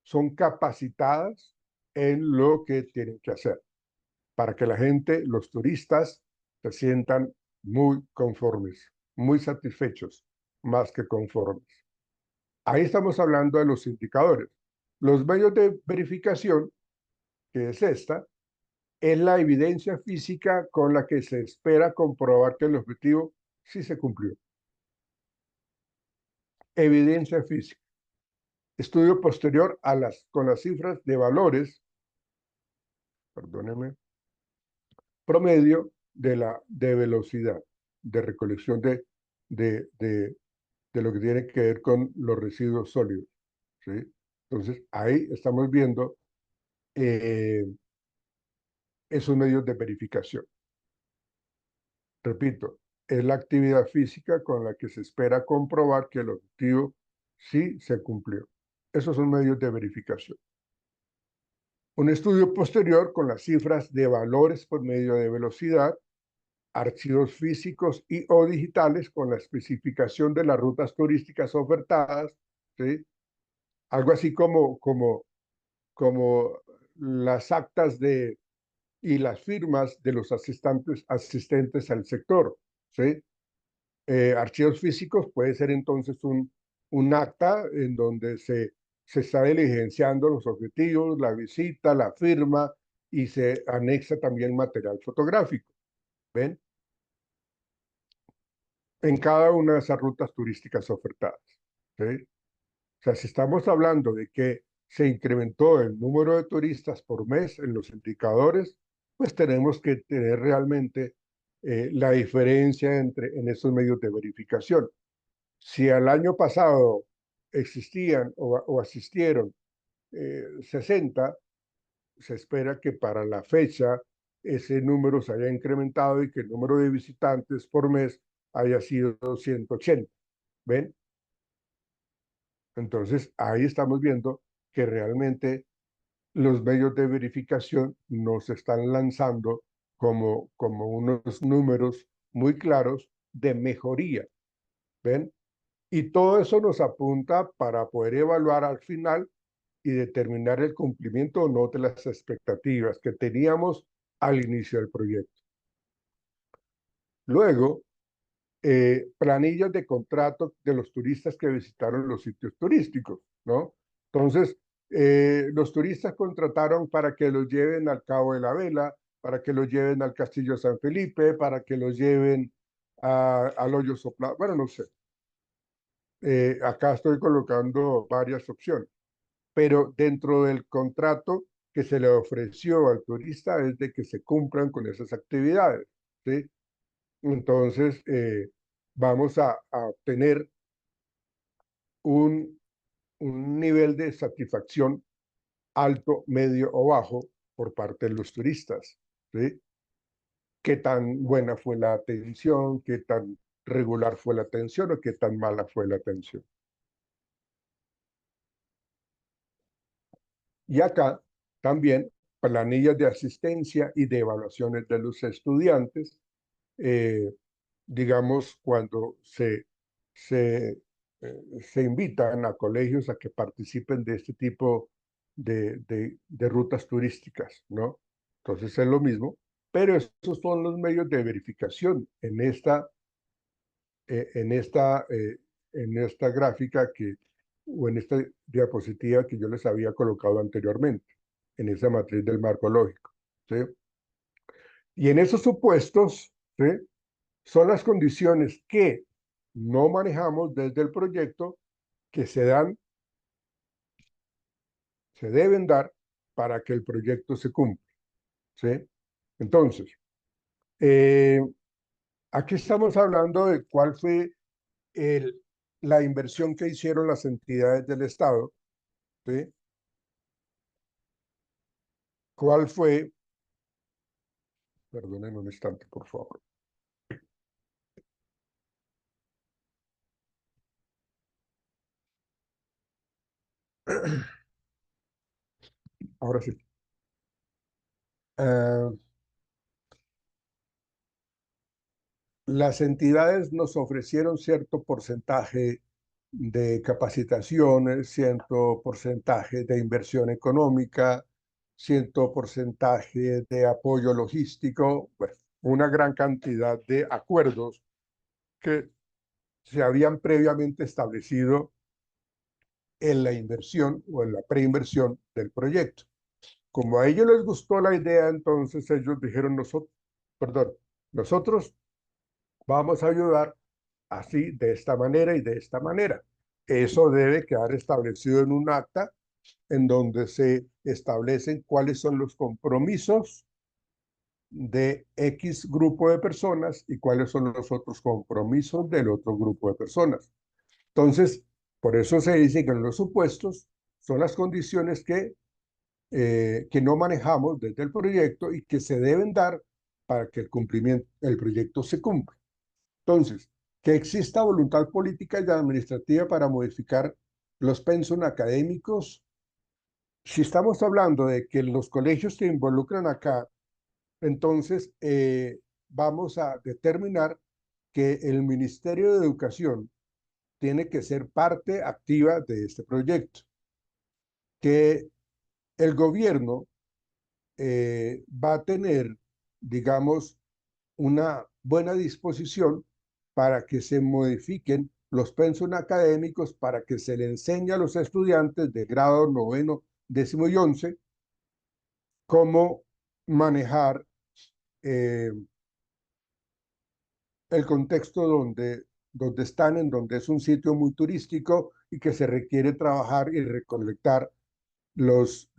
son capacitadas en lo que tienen que hacer, para que la gente, los turistas, se sientan muy conformes, muy satisfechos, más que conformes. Ahí estamos hablando de los indicadores. Los medios de verificación, que es esta, es la evidencia física con la que se espera comprobar que el objetivo sí se cumplió. Evidencia física. Estudio posterior con las cifras de valores, perdónenme, promedio de velocidad de recolección de lo que tiene que ver con los residuos sólidos. ¿Sí? Entonces, ahí estamos viendo esos medios de verificación. Repito, es la actividad física con la que se espera comprobar que el objetivo sí se cumplió. Esos son medios de verificación. Un estudio posterior con las cifras de valores por medio de velocidad, archivos físicos y o digitales con la especificación de las rutas turísticas ofertadas, ¿sí? Algo así como las actas y las firmas de los asistentes al sector. ¿sí? Archivos físicos puede ser entonces un acta en donde se está diligenciando los objetivos, la visita, la firma y se anexa también material fotográfico. ¿Ven? En cada una de esas rutas turísticas ofertadas. ¿Sí? O sea, si estamos hablando de que se incrementó el número de turistas por mes en los indicadores, pues tenemos que tener realmente la diferencia en estos medios de verificación. Si al año pasado existían o asistieron 60, se espera que para la fecha ese número se haya incrementado y que el número de visitantes por mes haya sido 180. ¿Ven? Entonces, ahí estamos viendo que realmente los medios de verificación nos están lanzando como unos números muy claros de mejoría. ¿Ven? Y todo eso nos apunta para poder evaluar al final y determinar el cumplimiento o no de las expectativas que teníamos al inicio del proyecto. Luego, planillas de contrato de los turistas que visitaron los sitios turísticos, ¿no? Entonces, los turistas contrataron para que los lleven al Cabo de la Vela, para que los lleven al Castillo de San Felipe, para que los lleven al Hoyo Soplado, bueno, no sé. Acá estoy colocando varias opciones, pero dentro del contrato que se le ofreció al turista es de que se cumplan con esas actividades, ¿sí? Entonces, vamos a obtener un, un nivel de satisfacción alto, medio o bajo por parte de los turistas, ¿sí? Qué tan buena fue la atención, qué tan regular fue la atención o qué tan mala fue la atención. Y acá también planillas de asistencia y de evaluaciones de los estudiantes, eh, digamos, cuando se invitan a colegios a que participen de este tipo de rutas turísticas, ¿no? Entonces es lo mismo, pero estos son los medios de verificación eh, en esta, eh, en esta gráfica o en esta diapositiva que yo les había colocado anteriormente, en esa matriz del marco lógico, ¿sí? Y en esos supuestos, ¿sí?, son las condiciones que no manejamos desde el proyecto que se deben dar para que el proyecto se cumpla, ¿sí? Entonces, eh, aquí estamos hablando de cuál fue la inversión que hicieron las entidades del Estado, ¿sí? ¿Cuál fue? Perdonen un instante, por favor. Ahora sí. Ah, las entidades nos ofrecieron cierto porcentaje de capacitaciones, cierto porcentaje de inversión económica, cierto porcentaje de apoyo logístico, bueno, una gran cantidad de acuerdos que se habían previamente establecido en la inversión o en la preinversión del proyecto. Como a ellos les gustó la idea, entonces ellos dijeron, nosotros vamos a ayudar así, de esta manera y de esta manera. Eso debe quedar establecido en un acta en donde se establecen cuáles son los compromisos de X grupo de personas y cuáles son los otros compromisos del otro grupo de personas. Entonces, por eso se dice que los supuestos son las condiciones que no manejamos desde el proyecto y que se deben dar para que el proyecto se cumpla. Entonces, que exista voluntad política y administrativa para modificar los pensum académicos. Si estamos hablando de que los colegios se involucran acá, entonces vamos a determinar que el Ministerio de Educación tiene que ser parte activa de este proyecto, que el gobierno va a tener, digamos, una buena disposición para que se modifiquen los pensum académicos, para que se le enseñe a los estudiantes de grado noveno, décimo y 11 cómo manejar eh, el contexto donde están, en donde es un sitio muy turístico y que se requiere trabajar y recolectar los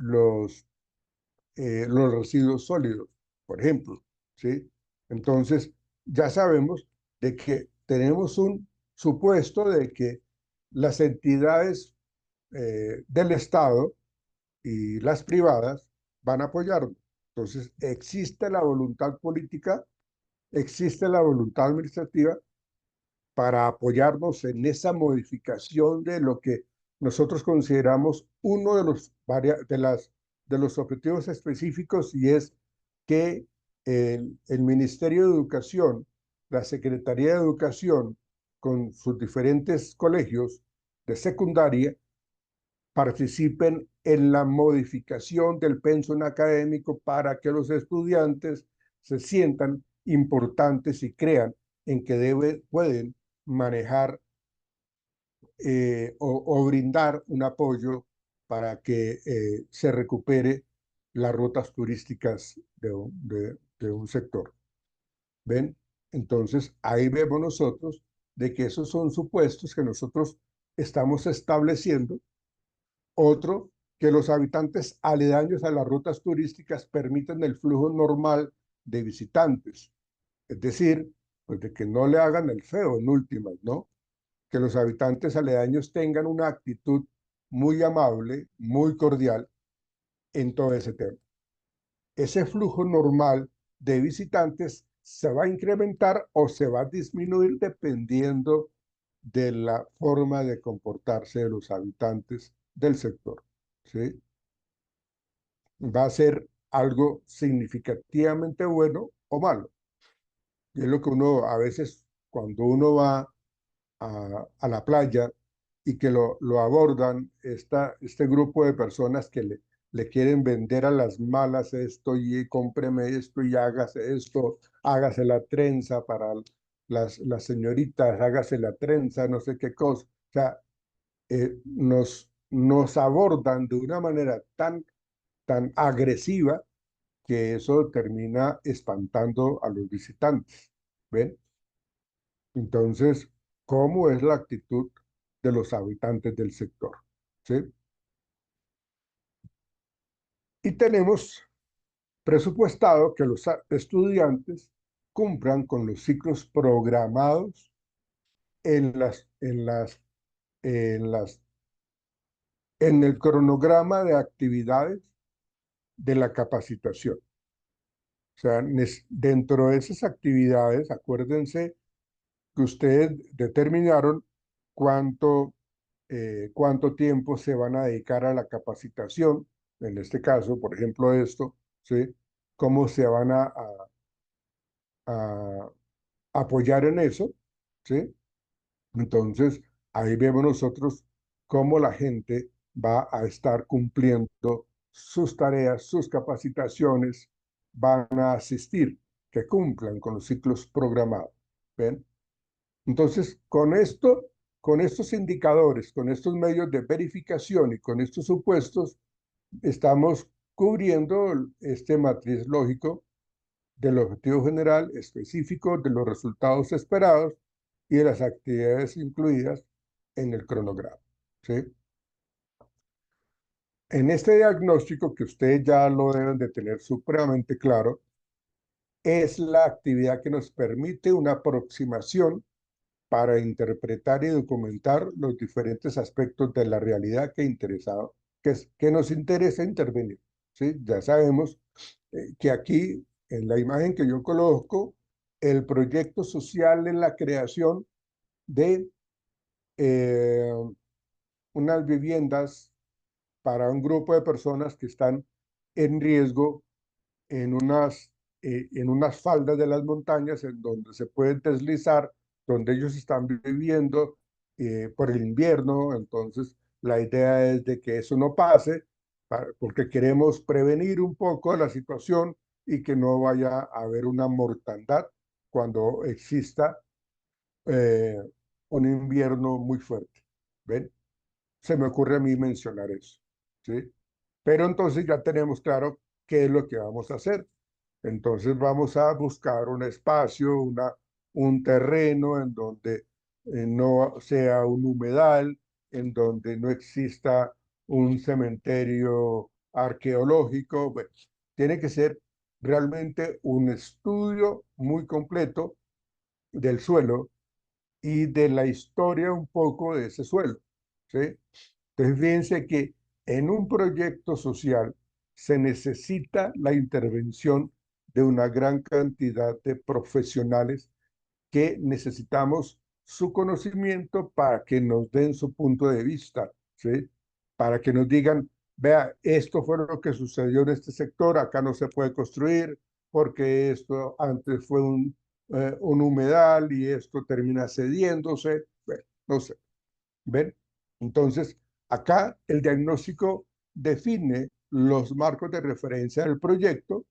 residuos sólidos, por ejemplo, ¿sí? Entonces, ya sabemos de que tenemos un supuesto de que las entidades del Estado y las privadas van a apoyarnos. Entonces, existe la voluntad política, existe la voluntad administrativa para apoyarnos en esa modificación de lo que nosotros consideramos uno de los objetivos específicos, y es que el Ministerio de Educación, la Secretaría de Educación, con sus diferentes colegios de secundaria, participen en la modificación del pensum académico para que los estudiantes se sientan importantes y crean en que pueden manejar o brindar un apoyo para que se recupere las rutas turísticas de un sector. ¿Ven? Entonces, ahí vemos nosotros de que esos son supuestos que nosotros estamos estableciendo. Otro, que los habitantes aledaños a las rutas turísticas permitan el flujo normal de visitantes. Es decir, pues de que no le hagan el feo en últimas, ¿no? Que los habitantes aledaños tengan una actitud muy amable, muy cordial en todo ese tema. Ese flujo normal de visitantes se va a incrementar o se va a disminuir dependiendo de la forma de comportarse de los habitantes del sector, ¿sí? Va a ser algo significativamente bueno o malo. Y es lo que uno a veces, cuando uno va a la playa y que lo abordan este grupo de personas que le quieren vender a las malas esto y cómpreme esto y hágase esto, hágase la trenza para las señoritas, hágase la trenza, no sé qué cosa. O sea, nos abordan de una manera tan agresiva que eso termina espantando a los visitantes. ¿Ven? Entonces, ¿cómo es la actitud de los habitantes del sector? ¿Sí? Y tenemos presupuestado que los estudiantes cumplan con los ciclos programados en en las, en el cronograma de actividades de la capacitación. O sea, dentro de esas actividades, acuérdense que ustedes determinaron cuánto, cuánto tiempo se van a dedicar a la capacitación, en este caso, por ejemplo, esto, ¿sí? Cómo se van a apoyar en eso, ¿sí? Entonces, ahí vemos nosotros cómo la gente va a estar cumpliendo sus tareas, sus capacitaciones, van a asistir, que cumplan con los ciclos programados. ¿Ven? Entonces, con estos indicadores, con estos medios de verificación y con estos supuestos, estamos cubriendo este matriz lógico del objetivo general específico, de los resultados esperados y de las actividades incluidas en el cronograma, ¿sí? En este diagnóstico, que ustedes ya lo deben de tener supremamente claro, es la actividad que nos permite una aproximación para interpretar y documentar los diferentes aspectos de la realidad que nos interesa intervenir, ¿sí? Ya sabemos que aquí, en la imagen que yo coloco, el proyecto social es la creación de eh, unas viviendas para un grupo de personas que están en riesgo en unas faldas de las montañas en donde se pueden deslizar, donde ellos están viviendo por el invierno. Entonces, la idea es de que eso no pase, porque queremos prevenir un poco la situación y que no vaya a haber una mortandad cuando exista eh, un invierno muy fuerte. ¿Ven? Se me ocurre a mí mencionar eso, ¿sí? Pero entonces ya tenemos claro qué es lo que vamos a hacer. Entonces vamos a buscar un espacio, un terreno en donde no sea un humedal, en donde no exista un cementerio arqueológico. Bueno, tiene que ser realmente un estudio muy completo del suelo y de la historia un poco de ese suelo, ¿sí? Entonces, fíjense que en un proyecto social se necesita la intervención de una gran cantidad de profesionales que necesitamos su conocimiento para que nos den su punto de vista, ¿sí? Para que nos digan, vea, esto fue lo que sucedió en este sector, acá no se puede construir porque esto antes fue un humedal y esto termina cediéndose, bueno, no sé, ¿ven? Entonces, acá el diagnóstico define los marcos de referencia del proyecto,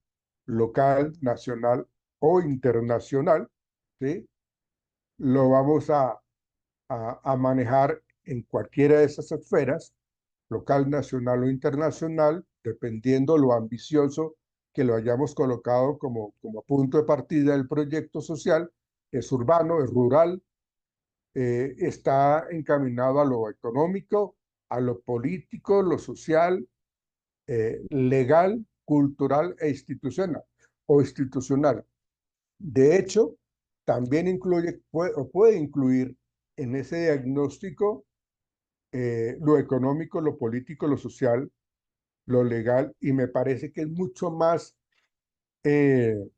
local, nacional o internacional, ¿sí? Lo vamos a manejar en cualquiera de esas esferas, local, nacional o internacional, dependiendo lo ambicioso que lo hayamos colocado como punto de partida del proyecto social. Es urbano, es rural, está encaminado a lo económico, a lo político, lo social, legal, cultural e institucional o institucional. De hecho, también incluye o puede incluir en ese diagnóstico lo económico, lo político, lo social, lo legal, y me parece que es eh,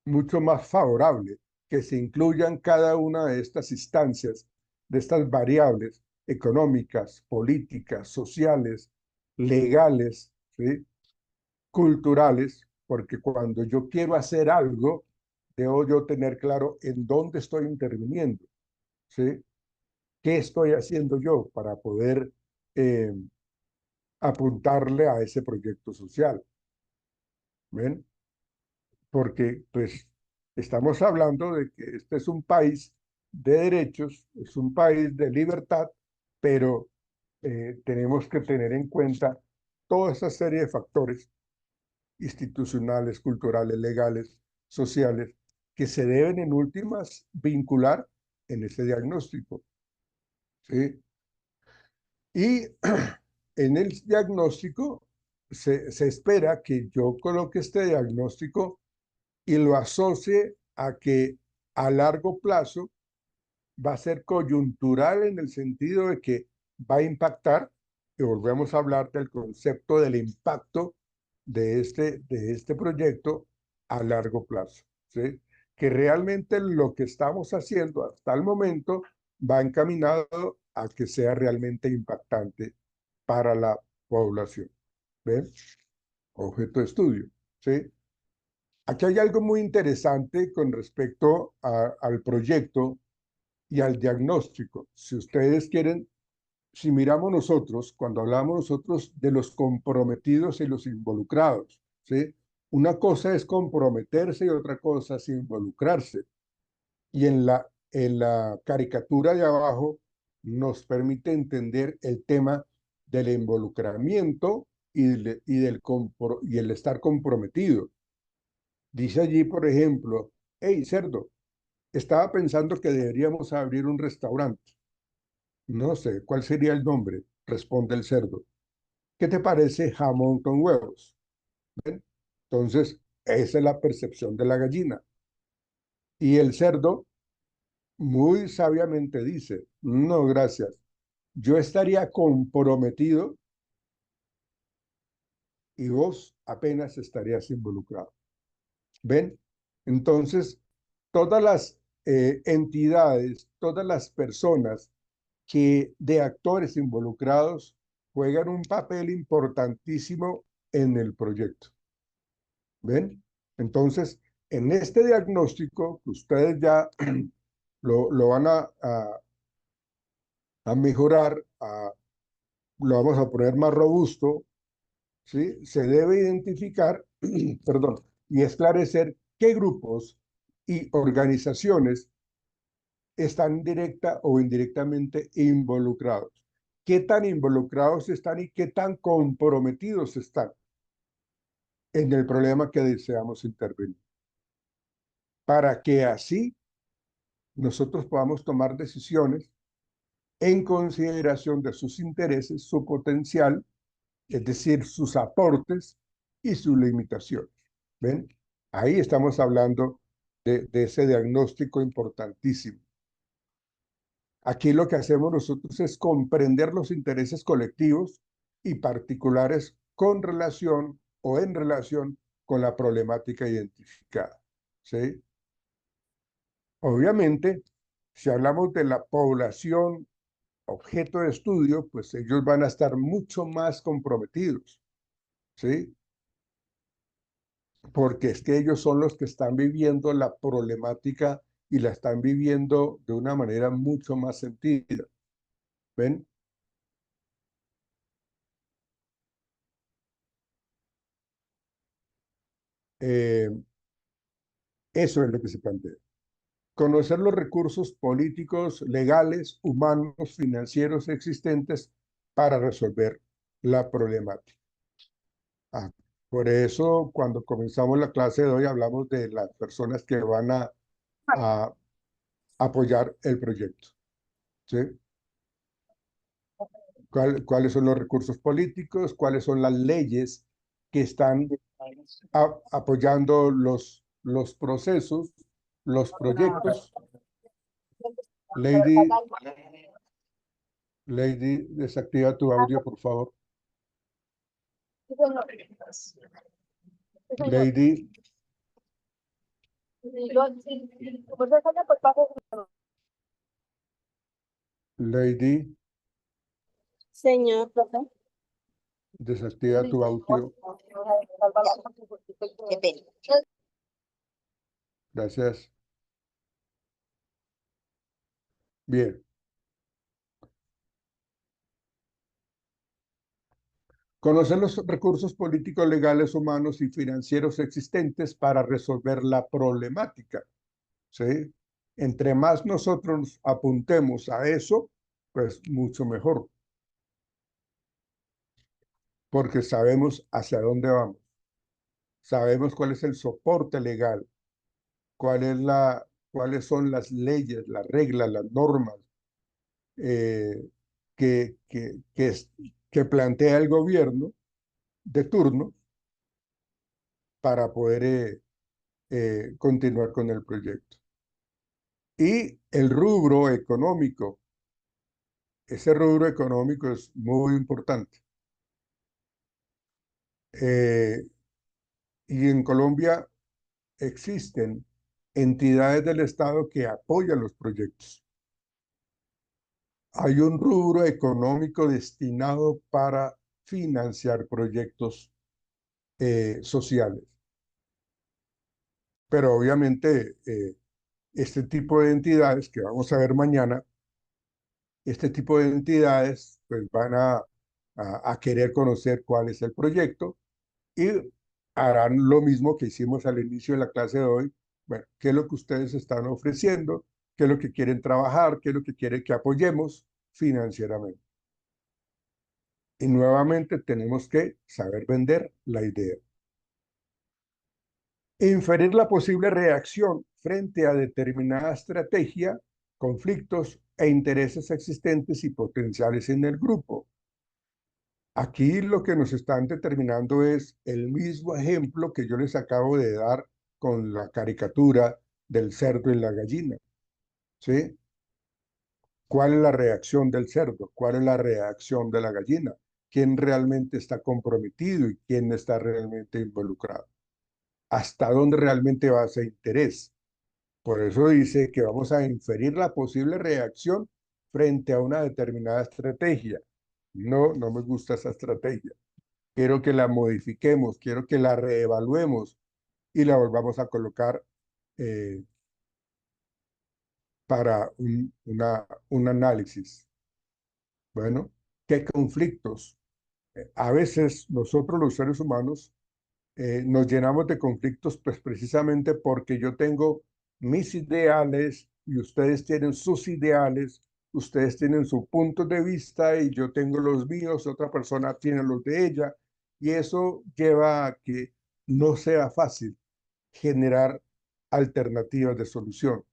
mucho más favorable que se incluyan cada una de estas instancias, de estas variables económicas, políticas, sociales, legales, ¿sí? Culturales, porque cuando yo quiero hacer algo, debo yo tener claro en dónde estoy interviniendo, ¿sí? ¿Qué estoy haciendo yo para poder eh, apuntarle a ese proyecto social? ¿Ven? Porque pues estamos hablando de que este es un país de derechos, es un país de libertad, pero tenemos que tener en cuenta toda esa serie de factores institucionales, culturales, legales, sociales, que se deben en últimas vincular en ese diagnóstico, ¿sí? Y en el diagnóstico se espera que yo coloque este diagnóstico y lo asocie a que a largo plazo va a ser coyuntural en el sentido de que va a impactar, y volvemos a hablar del concepto del impacto de este proyecto a largo plazo, ¿sí? Que realmente lo que estamos haciendo hasta el momento va encaminado a que sea realmente impactante para la población. ¿Ven? Objeto de estudio, ¿sí? Aquí hay algo muy interesante con respecto al proyecto y al diagnóstico. Si ustedes quieren, si miramos nosotros, cuando hablamos nosotros de los comprometidos y los involucrados, ¿sí? Una cosa es comprometerse y otra cosa es involucrarse. Y en la caricatura de abajo nos permite entender el tema del involucramiento y el estar comprometido. Dice allí, por ejemplo, hey, cerdo, estaba pensando que deberíamos abrir un restaurante. No sé, ¿cuál sería el nombre? Responde el cerdo. ¿Qué te parece jamón con huevos? ¿Ven? Entonces, esa es la percepción de la gallina. Y el cerdo muy sabiamente dice, no, gracias. Yo estaría comprometido y vos apenas estarías involucrado. ¿Ven? Entonces, todas las entidades, todas las personas que de actores involucrados juegan un papel importantísimo en el proyecto. ¿Ven? Entonces, en este diagnóstico, ustedes ya lo van a mejorar, lo vamos a poner más robusto, ¿sí? Se debe identificar, perdón, y esclarecer qué grupos y organizaciones están directa o indirectamente involucrados. ¿Qué tan involucrados están y qué tan comprometidos están en el problema que deseamos intervenir? Para que así nosotros podamos tomar decisiones en consideración de sus intereses, su potencial, es decir, sus aportes y sus limitaciones. ¿Ven? Ahí estamos hablando de ese diagnóstico importantísimo. Aquí lo que hacemos nosotros es comprender los intereses colectivos y particulares con relación o en relación con la problemática identificada. ¿Sí? Obviamente, si hablamos de la población objeto de estudio, pues ellos van a estar mucho más comprometidos, ¿sí? Porque es que ellos son los que están viviendo la problemática y la están viviendo de una manera mucho más sentida. ¿Ven? Eh, Eso es lo que se plantea. Conocer los recursos políticos, legales, humanos, financieros existentes para resolver la problemática. Ah, por eso, cuando comenzamos la clase de hoy, hablamos de las personas que van a apoyar el proyecto. ¿Sí? ¿Cuáles son los recursos políticos? ¿Cuáles son las leyes que están apoyando los procesos, los proyectos? Lady, Lady, desactiva tu audio, por favor. Lady, Lady, Señor, profe. desactiva tu audio. Qué pena. Gracias. Bien. Conocer los recursos políticos, legales, humanos y financieros existentes para resolver la problemática. ¿Sí? Entre más nosotros apuntemos a eso, pues mucho mejor, porque sabemos hacia dónde vamos, sabemos cuál es el soporte legal, cuáles son las leyes, las reglas, las normas eh, que, que, que, que plantea el gobierno de turno para poder continuar con el proyecto. Y el rubro económico, ese rubro económico es muy importante. Y en Colombia existen entidades del Estado que apoyan los proyectos. Hay un rubro económico destinado para financiar proyectos sociales. Pero obviamente este tipo de entidades que vamos a ver mañana, este tipo de entidades pues van a querer conocer cuál es el proyecto y harán lo mismo que hicimos al inicio de la clase de hoy. Bueno, ¿qué es lo que ustedes están ofreciendo? ¿Qué es lo que quieren trabajar? ¿Qué es lo que quieren que apoyemos financieramente? Y nuevamente tenemos que saber vender la idea. Inferir la posible reacción frente a determinada estrategia, conflictos e intereses existentes y potenciales en el grupo. Aquí lo que nos están determinando es el mismo ejemplo que yo les acabo de dar con la caricatura del cerdo y la gallina. ¿Sí? ¿Cuál es la reacción del cerdo? ¿Cuál es la reacción de la gallina? ¿Quién realmente está comprometido y quién está realmente involucrado? ¿Hasta dónde realmente va ese interés? Por eso dice que vamos a inferir la posible reacción frente a una determinada estrategia. No, no me gusta esa estrategia. Quiero que la modifiquemos, quiero que la reevaluemos y la volvamos a colocar eh, para un análisis. Bueno, ¿qué conflictos? A veces nosotros los seres humanos nos llenamos de conflictos pues precisamente porque yo tengo mis ideales y ustedes tienen sus ideales, ustedes tienen su punto de vista y yo tengo los míos, otra persona tiene los de ella, y eso lleva a que no sea fácil generar alternativas de solución,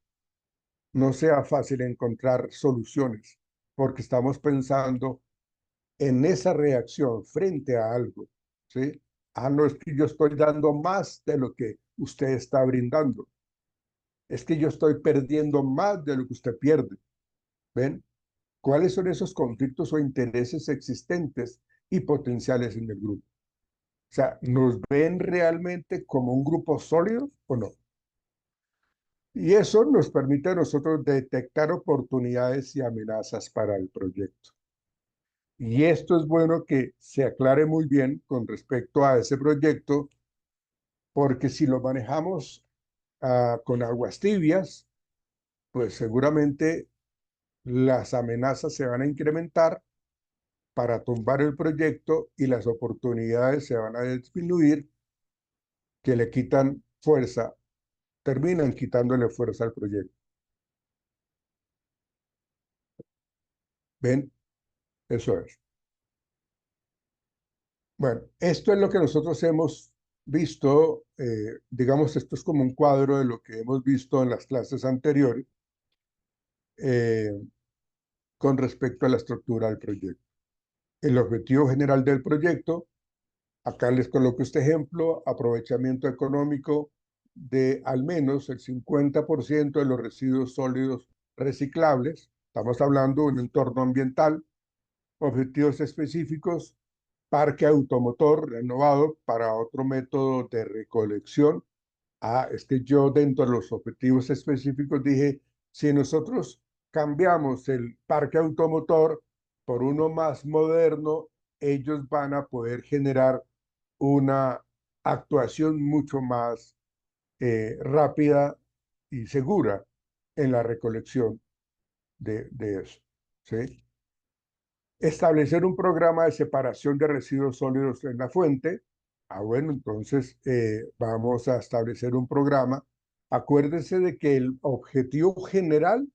no sea fácil encontrar soluciones, porque estamos pensando en esa reacción frente a algo, ¿sí? Ah, no, es que yo estoy dando más de lo que usted está brindando. Es que yo estoy perdiendo más de lo que usted pierde. ¿Ven? ¿Cuáles son esos conflictos o intereses existentes y potenciales en el grupo? O sea, ¿nos ven realmente como un grupo sólido o no? Y eso nos permite a nosotros detectar oportunidades y amenazas para el proyecto. Y esto es bueno que se aclare muy bien con respecto a ese proyecto, porque si lo manejamos con aguas tibias, pues seguramente las amenazas se van a incrementar para tumbar el proyecto y las oportunidades se van a disminuir, que le quitan fuerza, terminan quitándole fuerza al proyecto. ¿Ven? Eso es. Bueno, esto es lo que nosotros hemos visto, digamos, esto es como un cuadro de lo que hemos visto en las clases anteriores eh, con respecto a la estructura del proyecto. El objetivo general del proyecto, acá les coloco este ejemplo: aprovechamiento económico de al menos el 50% de los residuos sólidos reciclables. Estamos hablando de un entorno ambiental. Objetivos específicos: parque automotor renovado para otro método de recolección. Ah, es que yo dentro de los objetivos específicos dije, si nosotros cambiamos el parque automotor por uno más moderno, ellos van a poder generar una actuación mucho más rápida y segura en la recolección de eso, ¿sí? Establecer un programa de separación de residuos sólidos en la fuente. Ah, bueno, entonces vamos a establecer un programa. Acuérdense de que el objetivo general,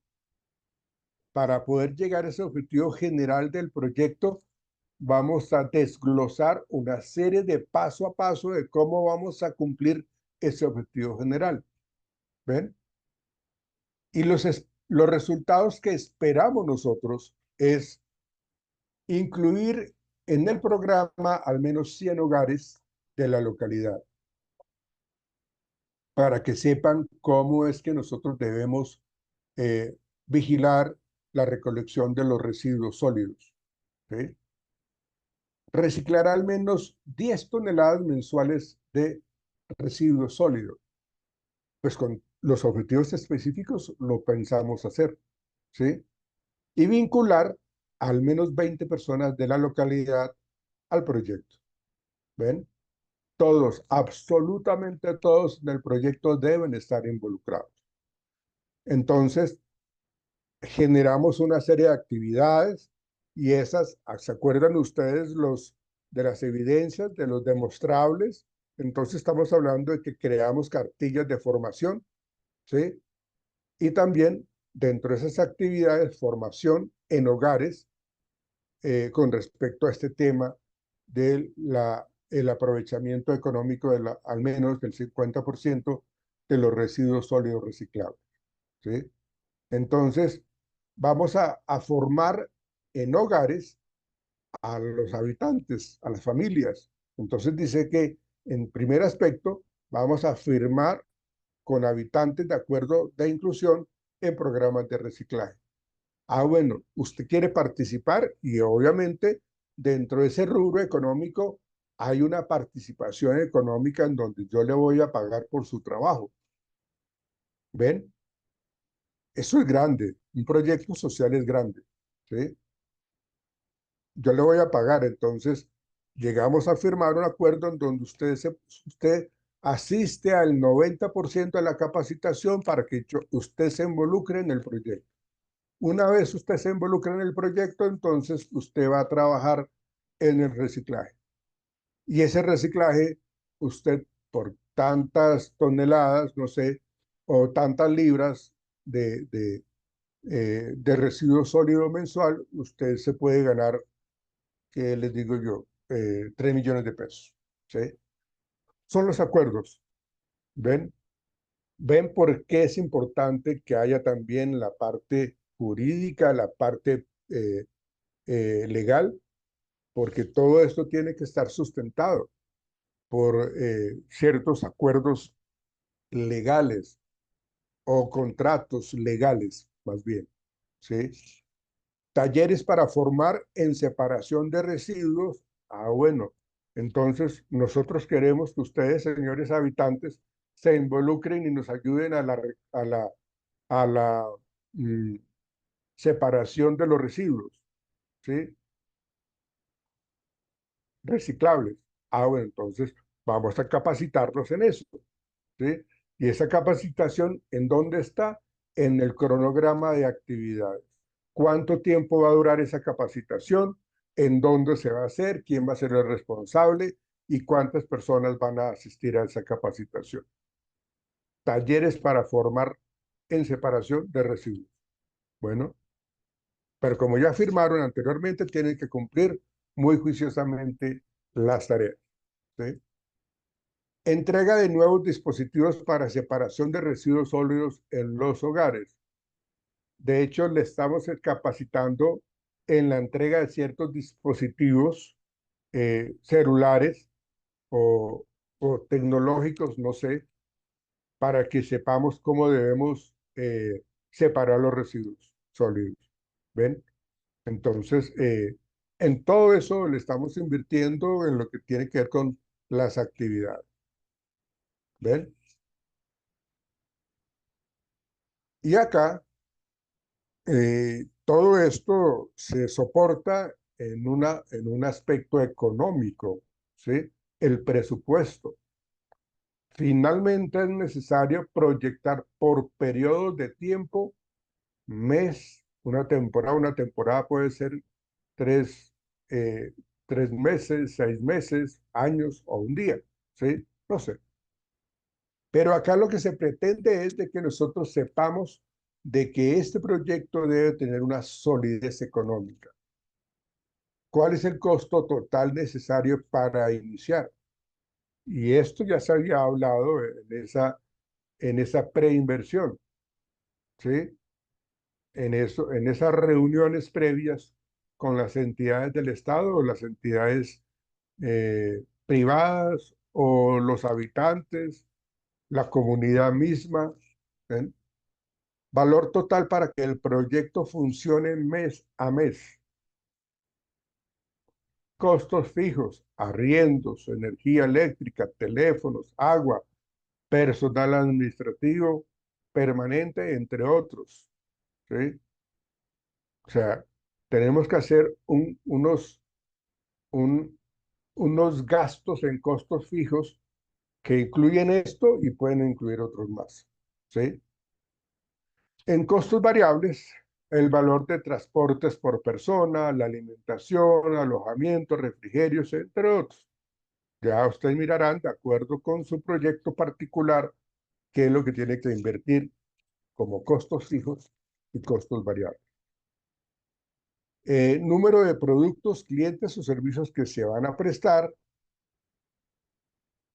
para poder llegar a ese objetivo general del proyecto, vamos a desglosar una serie de paso a paso de cómo vamos a cumplir ese objetivo general. ¿Ven? Y los resultados que esperamos nosotros es incluir en el programa al menos 100 hogares de la localidad, para que sepan cómo es que nosotros debemos vigilar la recolección de los residuos sólidos, ¿sí? Reciclar al menos 10 toneladas mensuales de residuos sólidos. Pues con los objetivos específicos lo pensamos hacer, ¿sí? Y vincular al menos 20 personas de la localidad al proyecto. ¿Ven? Todos, absolutamente todos del proyecto deben estar involucrados. Entonces, generamos una serie de actividades y esas, ¿se acuerdan ustedes de las evidencias, de los demostrables? Entonces estamos hablando de que creamos cartillas de formación, ¿sí? Y también dentro de esas actividades, formación en hogares con respecto a este tema del aprovechamiento económico al menos del 50% de los residuos sólidos reciclables, ¿sí? Entonces, vamos a formar en hogares a los habitantes, a las familias. Entonces dice que en primer aspecto vamos a firmar con habitantes de acuerdo de inclusión en programas de reciclaje. Ah, bueno, usted quiere participar y obviamente dentro de ese rubro económico hay una participación económica en donde yo le voy a pagar por su trabajo. ¿Ven? Eso es grande. Un proyecto social es grande, ¿sí? Yo le voy a pagar. Entonces, llegamos a firmar un acuerdo en donde usted asiste al 90% de la capacitación para que usted se involucre en el proyecto. Una vez usted se involucra en el proyecto, entonces usted va a trabajar en el reciclaje. Y ese reciclaje, usted por tantas toneladas, no sé, o tantas libras de residuo sólido mensual, usted se puede ganar, ¿qué les digo yo? 3 millones de pesos. ¿Sí? Son los acuerdos. ¿Ven? ¿Ven por qué es importante que haya también la parte jurídica, la parte legal? Porque todo esto tiene que estar sustentado por ciertos acuerdos legales o contratos legales, más bien. ¿Sí? Talleres para formar en separación de residuos. Ah, bueno, entonces nosotros queremos que ustedes, señores habitantes, se involucren y nos ayuden a la mm, separación de los residuos, ¿sí? Reciclables. Ah, bueno, entonces vamos a capacitarlos en eso, ¿sí? Y esa capacitación, ¿en dónde está? En el cronograma de actividades. ¿Cuánto tiempo va a durar esa capacitación? ¿En dónde se va a hacer? ¿Quién va a ser el responsable? ¿Y cuántas personas van a asistir a esa capacitación? Talleres para formar en separación de residuos. Bueno, pero como ya firmaron anteriormente, tienen que cumplir muy juiciosamente las tareas. ¿Sí? Entrega de nuevos dispositivos para separación de residuos sólidos en los hogares. De hecho, le estamos capacitando en la entrega de ciertos dispositivos celulares o, o tecnológicos, no sé, para que sepamos cómo debemos separar los residuos sólidos. ¿Ven? Entonces, en todo eso le estamos invirtiendo en lo que tiene que ver con las actividades. ¿Ven? Y acá, todo esto se soporta en un aspecto económico, ¿sí? El presupuesto. Finalmente es necesario proyectar por periodos de tiempo, mes, una temporada puede ser tres, eh, 3 meses, 6 meses, años o un día, ¿sí? No sé. Pero acá lo que se pretende es de que nosotros sepamos de que este proyecto debe tener una solidez económica. ¿Cuál es el costo total necesario para iniciar? Y esto ya se había hablado en esa preinversión, ¿sí? En esas reuniones previas con las entidades del Estado o las entidades privadas o los habitantes, la comunidad misma. ¿Ven? Valor total para que el proyecto funcione mes a mes. Costos fijos, arriendos, energía eléctrica, teléfonos, agua, personal administrativo permanente, entre otros. ¿Sí? O sea, tenemos que hacer un- unos gastos en costos fijos que incluyen esto y pueden incluir otros más. ¿Sí? En costos variables, el valor de transportes por persona, la alimentación, alojamiento, refrigerios, entre otros. Ya ustedes mirarán, de acuerdo con su proyecto particular, qué es lo que tiene que invertir como costos fijos y costos variables. Número de productos, clientes o servicios que se van a prestar,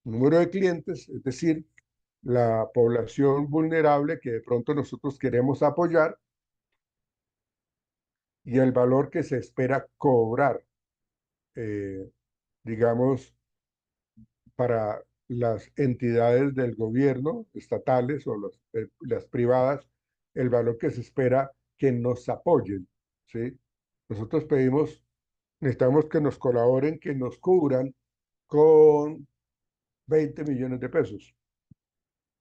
número de clientes, es decir, la población vulnerable que de pronto nosotros queremos apoyar y el valor que se espera cobrar, eh, digamos, para las entidades del gobierno, estatales o las privadas, el valor que se espera que nos apoyen, ¿sí? Nosotros necesitamos que nos colaboren, que nos cubran con 20 millones de pesos.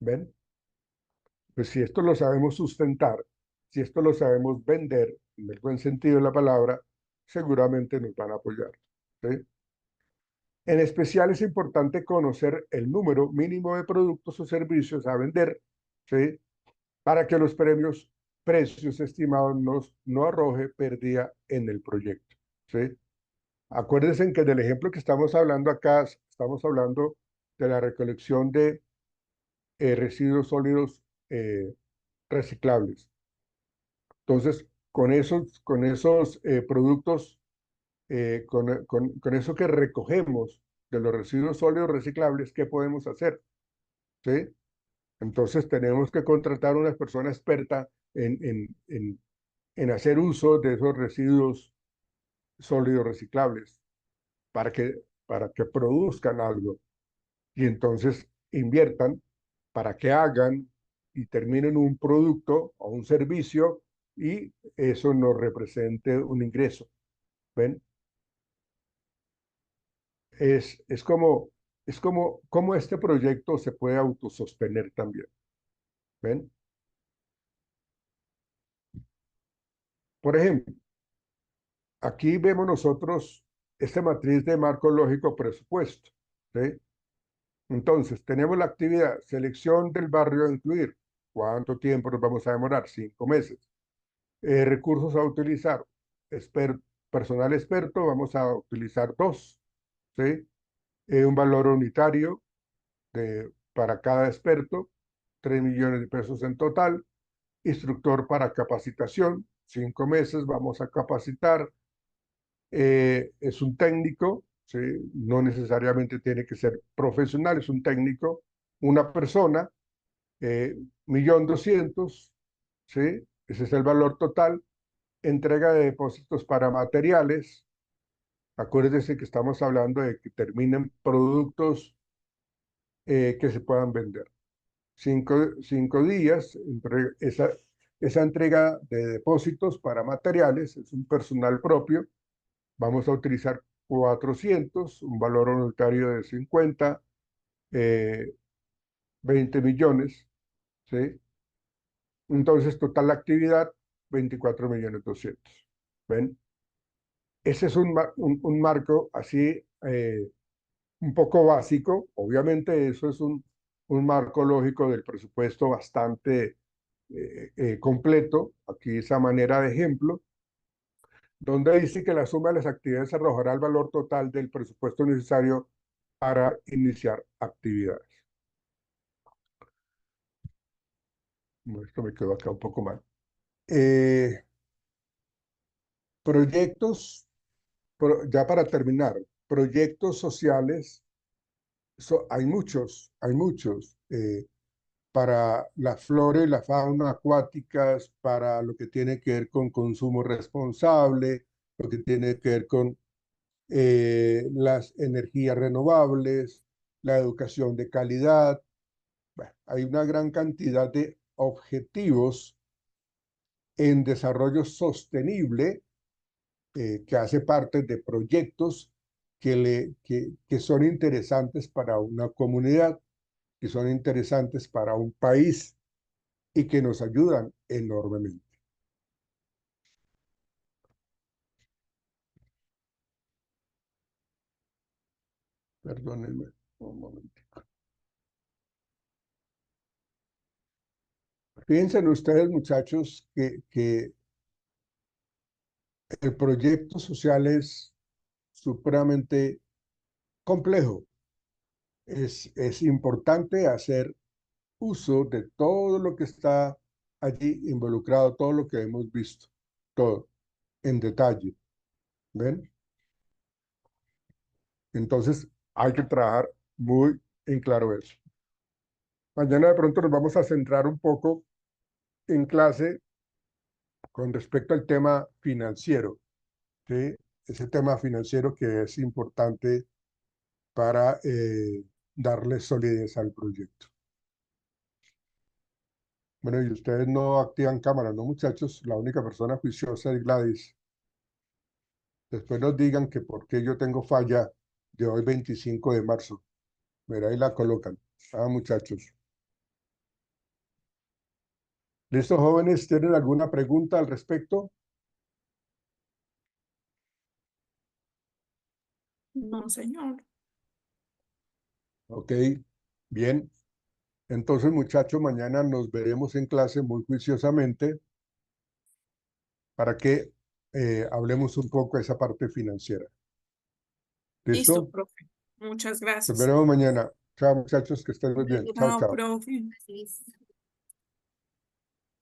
¿Ven? Pues si esto lo sabemos sustentar, si esto lo sabemos vender, en el buen sentido de la palabra, seguramente nos van a apoyar. ¿Sí? En especial es importante conocer el número mínimo de productos o servicios a vender, ¿sí? Para que los precios estimados no arroje pérdida en el proyecto. ¿Sí? Acuérdense que del ejemplo que estamos hablando acá, estamos hablando de la recolección de residuos sólidos reciclables. Entonces, con esos productos, con eso que recogemos de los residuos sólidos reciclables, ¿qué podemos hacer? ¿Sí? Entonces, tenemos que contratar a una persona experta en hacer uso de esos residuos sólidos reciclables para que produzcan algo y entonces inviertan para que hagan y terminen un producto o un servicio y eso nos represente un ingreso. ¿Ven? Es como este proyecto se puede autosostener también. ¿Ven? Por ejemplo, aquí vemos nosotros esta matriz de marco lógico presupuesto. ¿Sí? Entonces, tenemos la actividad, selección del barrio a incluir. ¿Cuánto tiempo nos vamos a demorar? 5 meses. Recursos a utilizar. Personal experto, vamos a utilizar 2. ¿Sí? Un valor unitario para cada experto, 3 millones de pesos en total. Instructor para capacitación, 5 meses, vamos a capacitar. Es un técnico, ¿sí? No necesariamente tiene que ser profesional, es un técnico, una persona, 1.200.000, ¿sí? Ese es el valor total. Entrega de depósitos para materiales. Acuérdense que estamos hablando de que terminen productos que se puedan vender. 5 días, esa entrega de depósitos para materiales es un personal propio. Vamos a utilizar 400, un valor unitario de 50, 20 millones, ¿sí? Entonces, total la actividad, 24.200.000. ¿Ven? Ese es un marco así, un poco básico. Obviamente, eso es un marco lógico del presupuesto bastante completo. Aquí esa manera de ejemplo, donde dice que la suma de las actividades arrojará el valor total del presupuesto necesario para iniciar actividades. Esto me quedó acá un poco mal. Proyectos, ya para terminar, proyectos sociales, hay muchos, para la flora y la fauna acuáticas, para lo que tiene que ver con consumo responsable, lo que tiene que ver con las energías renovables, la educación de calidad. Bueno, hay una gran cantidad de objetivos en desarrollo sostenible que hace parte de proyectos que son interesantes para una comunidad, que son interesantes para un país y que nos ayudan enormemente. Perdónenme un momento. Fíjense ustedes, muchachos, que el proyecto social es supremamente complejo. Es importante hacer uso de todo lo que está allí involucrado, todo lo que hemos visto, todo en detalle. ¿Ven? Entonces hay que trabajar muy en claro eso. Mañana de pronto nos vamos a centrar un poco en clase con respecto al tema financiero, ¿sí? Ese tema financiero que es importante para darle solidez al proyecto. Bueno, y ustedes no activan cámara, ¿no, muchachos? La única persona juiciosa es Gladys. Después nos digan que por qué yo tengo falla de hoy 25 de marzo. Mira, ahí la colocan. Ah, muchachos. ¿Listo, jóvenes? ¿Tienen alguna pregunta al respecto? No, señor. Ok, bien. Entonces, muchachos, mañana nos veremos en clase muy juiciosamente para que hablemos un poco de esa parte financiera. Listo, ¿Listo? profe. Muchas Nos gracias. veremos mañana. Chao, muchachos, que estén muy bien. Chao, Chao, chao. profe.